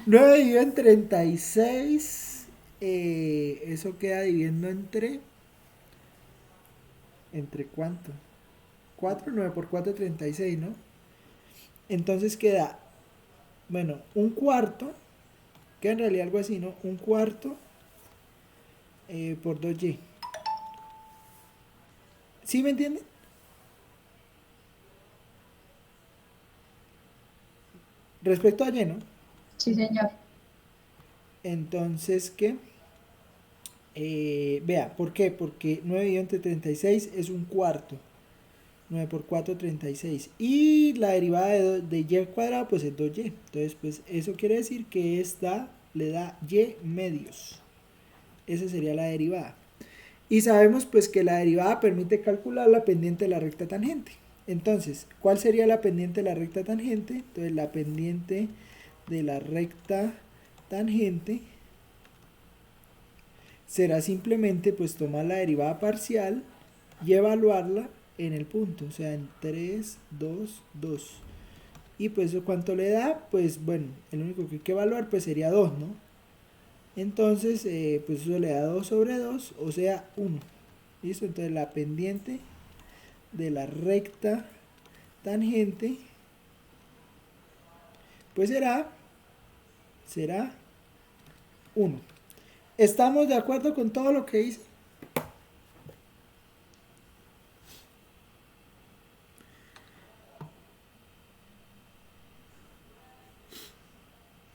9 dividido en 36. Eso queda dividiendo entre... ¿Entre cuánto? 4, 9 por 4, 36, ¿no? Entonces queda, bueno, un cuarto, queda en realidad algo así, ¿no? Un cuarto por 2y. ¿Sí me entienden? Respecto a y, ¿no? Sí, señor. Entonces, ¿qué? Vea, ¿por qué? Porque 9 dividido entre 36 es un cuarto. 9 por 4, 36. Y la derivada de y cuadrado, pues es 2y. Entonces, pues eso quiere decir que esta le da y medios. Esa sería la derivada. Y sabemos pues que la derivada permite calcular la pendiente de la recta tangente. Entonces, ¿cuál sería la pendiente de la recta tangente? Entonces, la pendiente de la recta tangente será simplemente pues tomar la derivada parcial y evaluarla en el punto, o sea en 3, 2, 2. Y pues eso cuánto le da, pues bueno, el único que hay que evaluar pues sería 2, ¿no? Entonces pues eso le da 2 sobre 2, o sea 1. ¿Listo? Entonces la pendiente de la recta tangente pues será 1. ¿Estamos de acuerdo con todo lo que hice?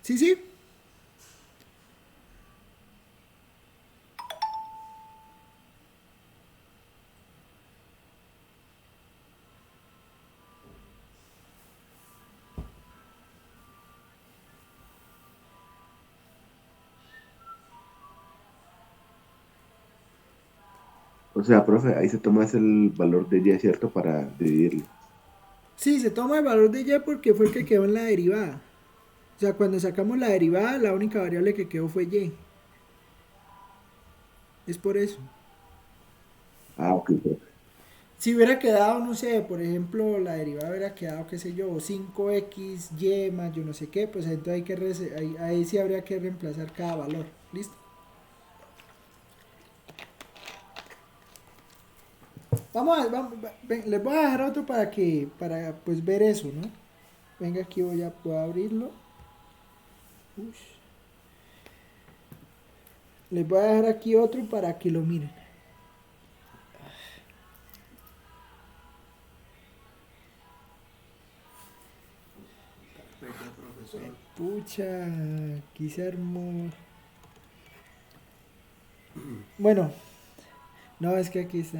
Sí, sí. O sea, profe, ahí se toma el valor de y, ¿cierto? Para dividirlo. Sí, se toma el valor de y porque fue el que quedó en la derivada. O sea, cuando sacamos la derivada, la única variable que quedó fue y. Es por eso. Ah, ok, profe. Si hubiera quedado, no sé, por ejemplo, la derivada hubiera quedado, qué sé yo, 5x, y más yo no sé qué, pues entonces ahí sí habría que reemplazar cada valor. ¿Listo? Les voy a dejar otro para pues ver eso, ¿no? Venga, aquí puedo abrirlo. Ush. Les voy a dejar aquí otro para que lo miren. Pucha, aquí se armó. Bueno, no, es que aquí se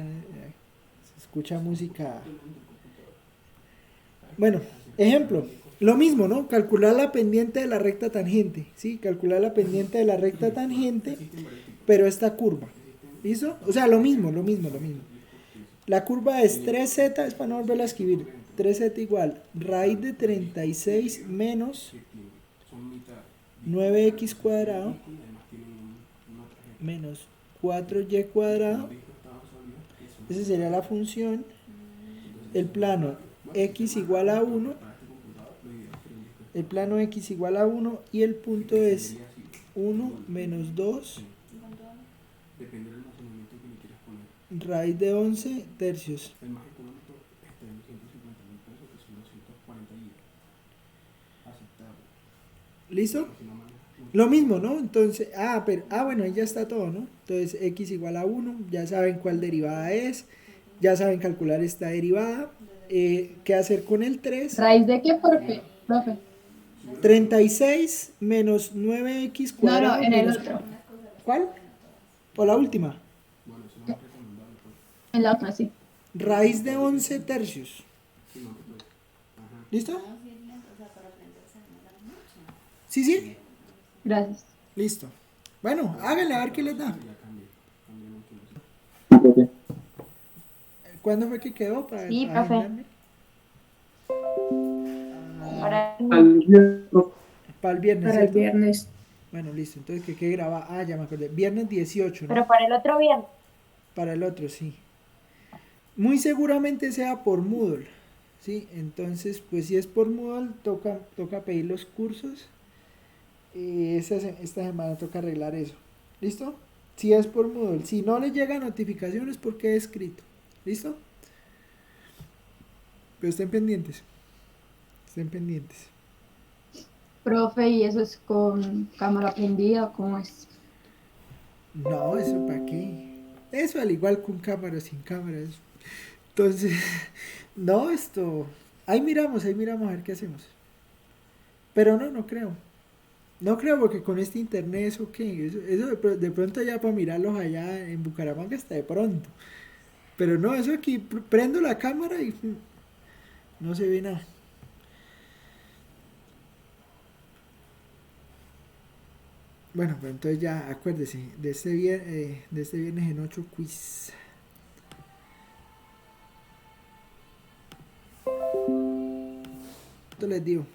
escucha música. Bueno, ejemplo, lo mismo, ¿no? Calcular la pendiente de la recta tangente, ¿sí? Calcular la pendiente de la recta tangente, pero esta curva, ¿listo? O sea, lo mismo. La curva es 3z, es para no volverla a escribir, 3z igual raíz de 36 menos 9x cuadrado menos 4y cuadrado. Esa sería la función. El plano x igual a 1 el plano X igual a 1 y el punto es 1 menos 2 Depende del almacenamiento que le quieras poner. raíz de 11 tercios. El más económico está en 250.000 pesos, que son 240 gigas. Aceptable. ¿Listo? Si no manejas mucho. Lo mismo, ¿no? Entonces, bueno, ahí ya está todo, ¿no? Entonces, X igual a 1, ya saben cuál derivada es, ya saben calcular esta derivada. ¿Qué hacer con el 3? ¿Raíz de qué, profe? 36 menos 9x No, cuadrado no, en el menos... otro. ¿Cuál? ¿O la última? Bueno, eso no es recomendable, pues. En la otra, sí. Raíz de 11 tercios. Si no, pues. Ajá. ¿Listo? Sí, sí. Gracias. Listo. Bueno, háganle a ver qué les da. Ya cambié. Cambié mucho. Sí, profe. ¿Cuándo fue que quedó? Para, Sí, para profe. agendarme. Para Al viernes, profe. Para el viernes, Para el ¿cierto? viernes. Bueno, listo. Entonces, ¿qué quede grabado? Ah, ya me acordé. Viernes 18, ¿no? Pero para el otro bien. Para el otro, sí. Muy seguramente sea por Moodle, ¿sí? Entonces, pues si es por Moodle, toca pedir los cursos. Esta semana toca arreglar eso. ¿Listo? Si es por Moodle. Si no le llega notificaciones porque he escrito. ¿Listo? Pero estén pendientes. Estén pendientes. Profe, ¿y eso es con cámara prendida o cómo es? No, eso para qué. Eso al igual con cámara o sin cámara. Entonces, no, esto. Ahí miramos a ver qué hacemos. Pero no creo. No creo porque con este internet eso qué. Eso de pronto ya para mirarlos allá en Bucaramanga hasta de pronto. Pero no, eso aquí prendo la cámara y no se ve nada. Bueno, pues entonces ya acuérdese de este viernes en 8 quiz. Esto les digo.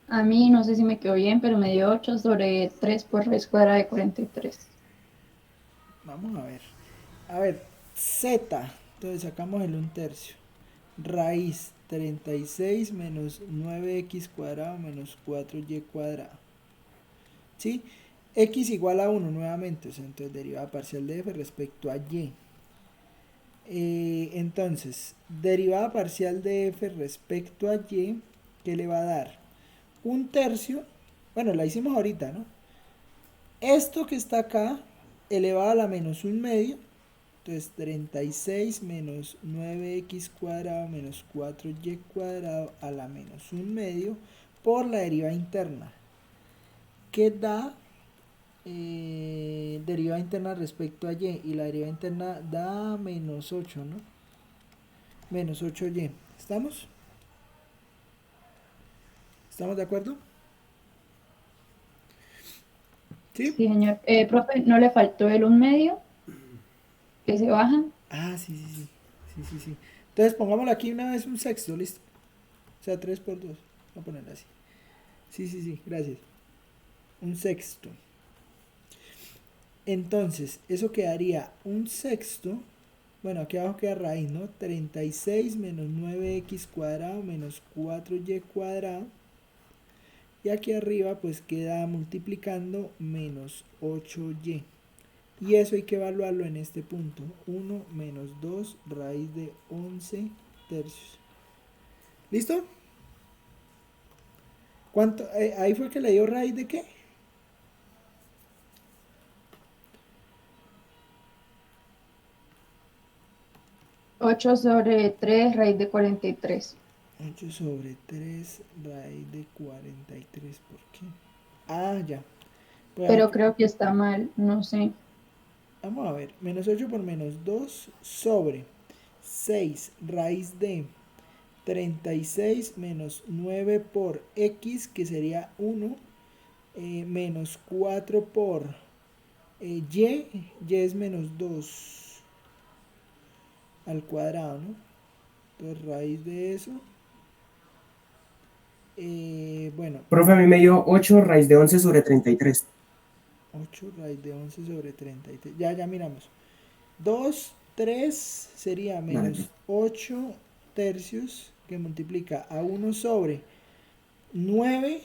A mí no sé si me quedó bien, pero me dio 8 sobre 3 por raíz cuadrada de 43. Vamos a ver. A ver, z. Entonces sacamos el 1/3. Raíz 36 menos 9x cuadrado menos 4y cuadrado. ¿Sí? X igual a 1 nuevamente. O sea, entonces derivada parcial de f respecto a y. Entonces, derivada parcial de f respecto a y, ¿qué le va a dar? 1/3. Bueno, la hicimos ahorita, ¿no? Esto que está acá, elevado a la menos 1/2. Entonces 36 menos 9x cuadrado menos 4y cuadrado a la menos 1/2 por la derivada interna. Que da derivada interna respecto a y. Y la derivada interna da menos 8, ¿no? Menos 8y. ¿Estamos? ¿Estamos de acuerdo? ¿Sí? Sí, señor. Profe, ¿no le faltó el 1/2? Que se bajan. Ah, sí. Entonces pongámoslo aquí una vez un sexto, listo. O sea, 3 por 2. Voy a ponerlo así. Sí, gracias. Un sexto. Entonces, eso quedaría un sexto. Bueno, aquí abajo queda raíz, ¿no? 36 menos 9x cuadrado menos 4y cuadrado. Y aquí arriba pues queda multiplicando menos 8y. Y eso hay que evaluarlo en este punto. 1 menos 2 raíz de 11 tercios. ¿Listo? ¿Cuánto? Ahí fue que le dio raíz de qué? ¿8 sobre 3 raíz de 43? 8 sobre 3 raíz de 43. ¿Por qué? Ah, ya. Pues Pero creo que está mal, no sé. vamos a ver. Menos 8 por menos 2 sobre 6 raíz de 36 menos 9 por x, que sería 1, menos 4 por y es menos 2 al cuadrado, ¿no? Entonces raíz de eso, bueno, Profe, a mí me dio 8 raíz de 11 sobre 33. 8 raíz de 11 sobre 33, ya miramos. 2, 3 sería menos Vale. 8 tercios que multiplica a 1 sobre 9,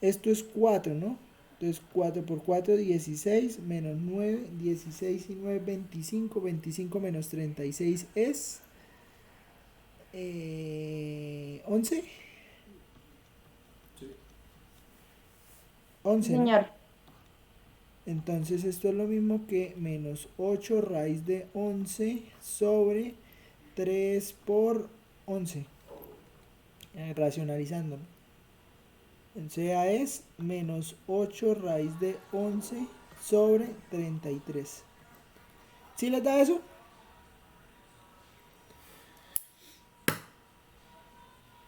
esto es 4, ¿no? Entonces 4 por 4, 16, menos 9, 16 y 9, 25, 25 menos 36 es 11. 11, ¿no? Señor. Entonces esto es lo mismo que menos 8 raíz de 11 sobre 3 por 11. Racionalizando. O sea, es menos 8 raíz de 11 sobre 33. ¿Sí les da eso?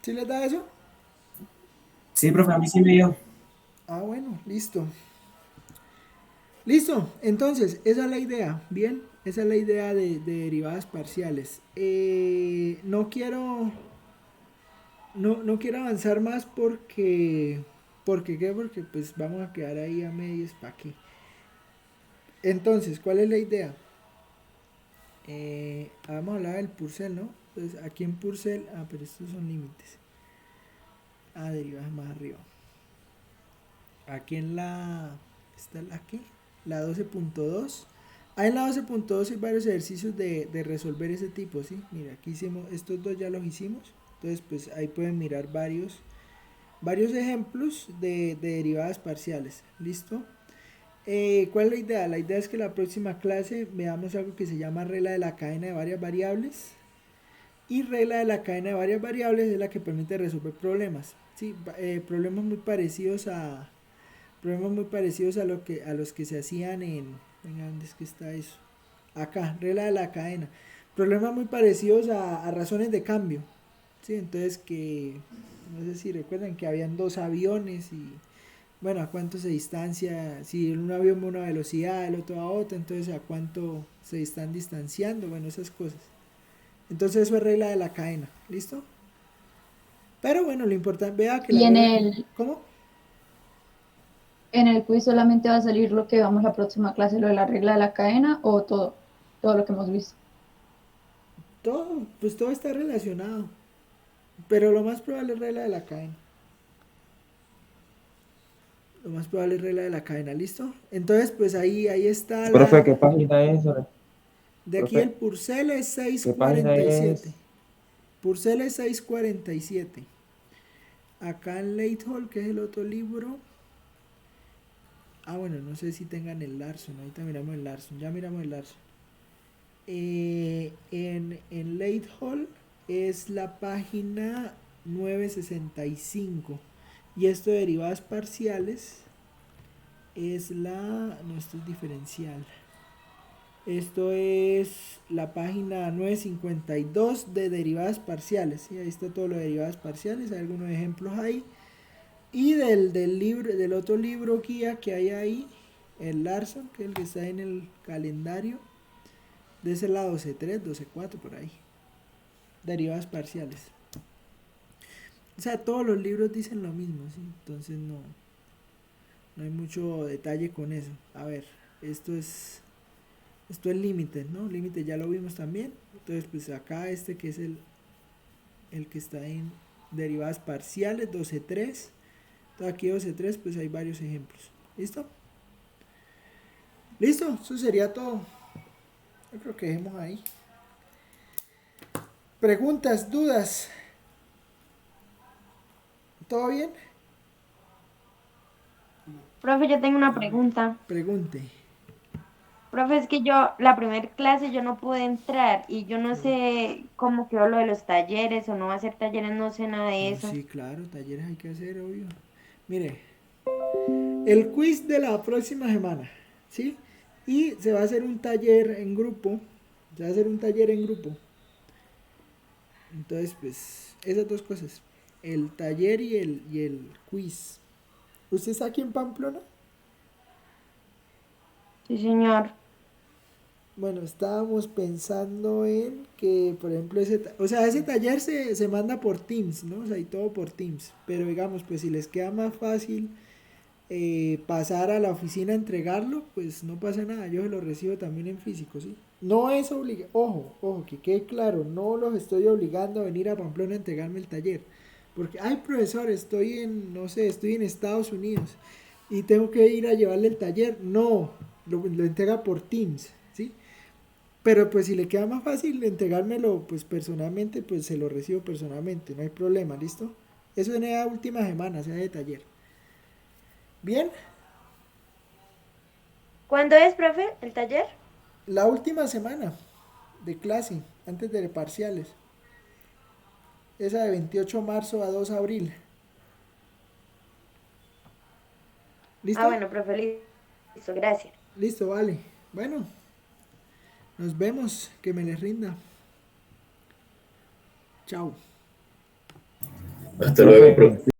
¿Sí les da eso? Sí, profe, a mí sí me dio. Ah, bueno, listo. Listo, entonces, esa es la idea, ¿bien? Esa es la idea de derivadas parciales. No quiero avanzar más porque ¿qué? Porque pues vamos a quedar ahí a medias, ¿para qué? Entonces, ¿cuál es la idea? Vamos a hablar del Purcell, ¿no? Entonces, aquí en Purcell, pero estos son límites. Derivadas más arriba. Aquí en la, ¿está la qué? La 12.2. En la 12.2 hay varios ejercicios de resolver ese tipo, ¿sí? Mira, aquí hicimos, estos dos ya los hicimos. Entonces, pues ahí pueden mirar varios ejemplos de derivadas parciales. ¿Listo? ¿Cuál es la idea? La idea es que la próxima clase veamos algo que se llama regla de la cadena de varias variables. Y regla de la cadena de varias variables es la que permite resolver problemas. ¿Sí? Problemas muy parecidos a los que se hacían en... Venga, ¿dónde es que está eso? Acá, regla de la cadena. Problemas muy parecidos a razones de cambio. ¿Sí? Entonces que... No sé si recuerdan que habían dos aviones y... Bueno, a cuánto se distancia, si un avión va a una velocidad, el otro a otra, entonces a cuánto se están distanciando, bueno, esas cosas. Entonces eso es regla de la cadena, ¿listo? Pero bueno, lo importante, vea que Y la en regla... el, ¿Cómo? en el quiz solamente va a salir lo que vamos la próxima clase, lo de la regla de la cadena o todo lo que hemos visto. Todo, pues todo está relacionado. Pero lo más probable es regla de la cadena. Lo más probable es regla de la cadena, ¿listo? Entonces, pues ahí está Profe, la... ¿qué página es? De aquí Profe, el Purcell es ¿qué página 647. es? Purcell es 647. Acá en Late Hall, que es el otro libro. Bueno, no sé si tengan el Larson. Ahorita miramos el Larson. Ya miramos el Larson. En Late Hall es la página 965. Y esto de derivadas parciales es la... No, esto es diferencial. Esto es la página 952 de derivadas parciales. ¿Sí? Ahí está todo lo de derivadas parciales. Hay algunos ejemplos ahí. Y del otro libro guía que hay ahí, el Larson, que es el que está en el calendario. De ese lado 12.3, 12.4 por ahí. Derivadas parciales. O sea, todos los libros dicen lo mismo, ¿sí? Entonces no hay mucho detalle con eso. A ver, esto es límite, ¿no? Límite ya lo vimos también. Entonces, pues acá que es el que está en derivadas parciales, 12.3. Entonces aquí 12.3, pues hay varios ejemplos. ¿Listo? ¿Listo? Eso sería todo. Yo creo que dejemos ahí. Preguntas, dudas. ¿Todo bien? Profe, yo tengo una pregunta. Pregunte. Profe, es que yo, la primera clase yo no pude entrar y yo no sé cómo quedó lo de los talleres o no va a hacer talleres, no sé nada de eso. Sí, claro, talleres hay que hacer, obvio. Mire, el quiz de la próxima semana, ¿sí? Y se va a hacer un taller en grupo. Entonces, pues, esas dos cosas. El taller y el quiz. ¿Usted está aquí en Pamplona? Sí, señor. Bueno, estábamos pensando en que, por ejemplo, ese taller se manda por Teams, ¿no? O sea, y todo por Teams. Pero digamos, pues si les queda más fácil pasar a la oficina a entregarlo, pues no pasa nada, yo se lo recibo también en físico, ¿sí? No es obligado, ojo, que quede claro, no los estoy obligando a venir a Pamplona a entregarme el taller, porque, ay, profesor, estoy en, no sé, estoy en Estados Unidos y tengo que ir a llevarle el taller, no, lo entrega por Teams, ¿sí? Pero pues si le queda más fácil entregármelo pues personalmente, pues se lo recibo personalmente, no hay problema, ¿listo? Eso en la última semana, sea de taller. Bien, ¿Cuándo es, profe, el taller? la última semana de clase, antes de parciales. Esa de 28 de marzo a 2 de abril. ¿Listo? Ah, bueno, profe, listo, gracias. Listo, vale. Bueno, nos vemos, que me les rinda. Chao. Hasta luego, profe.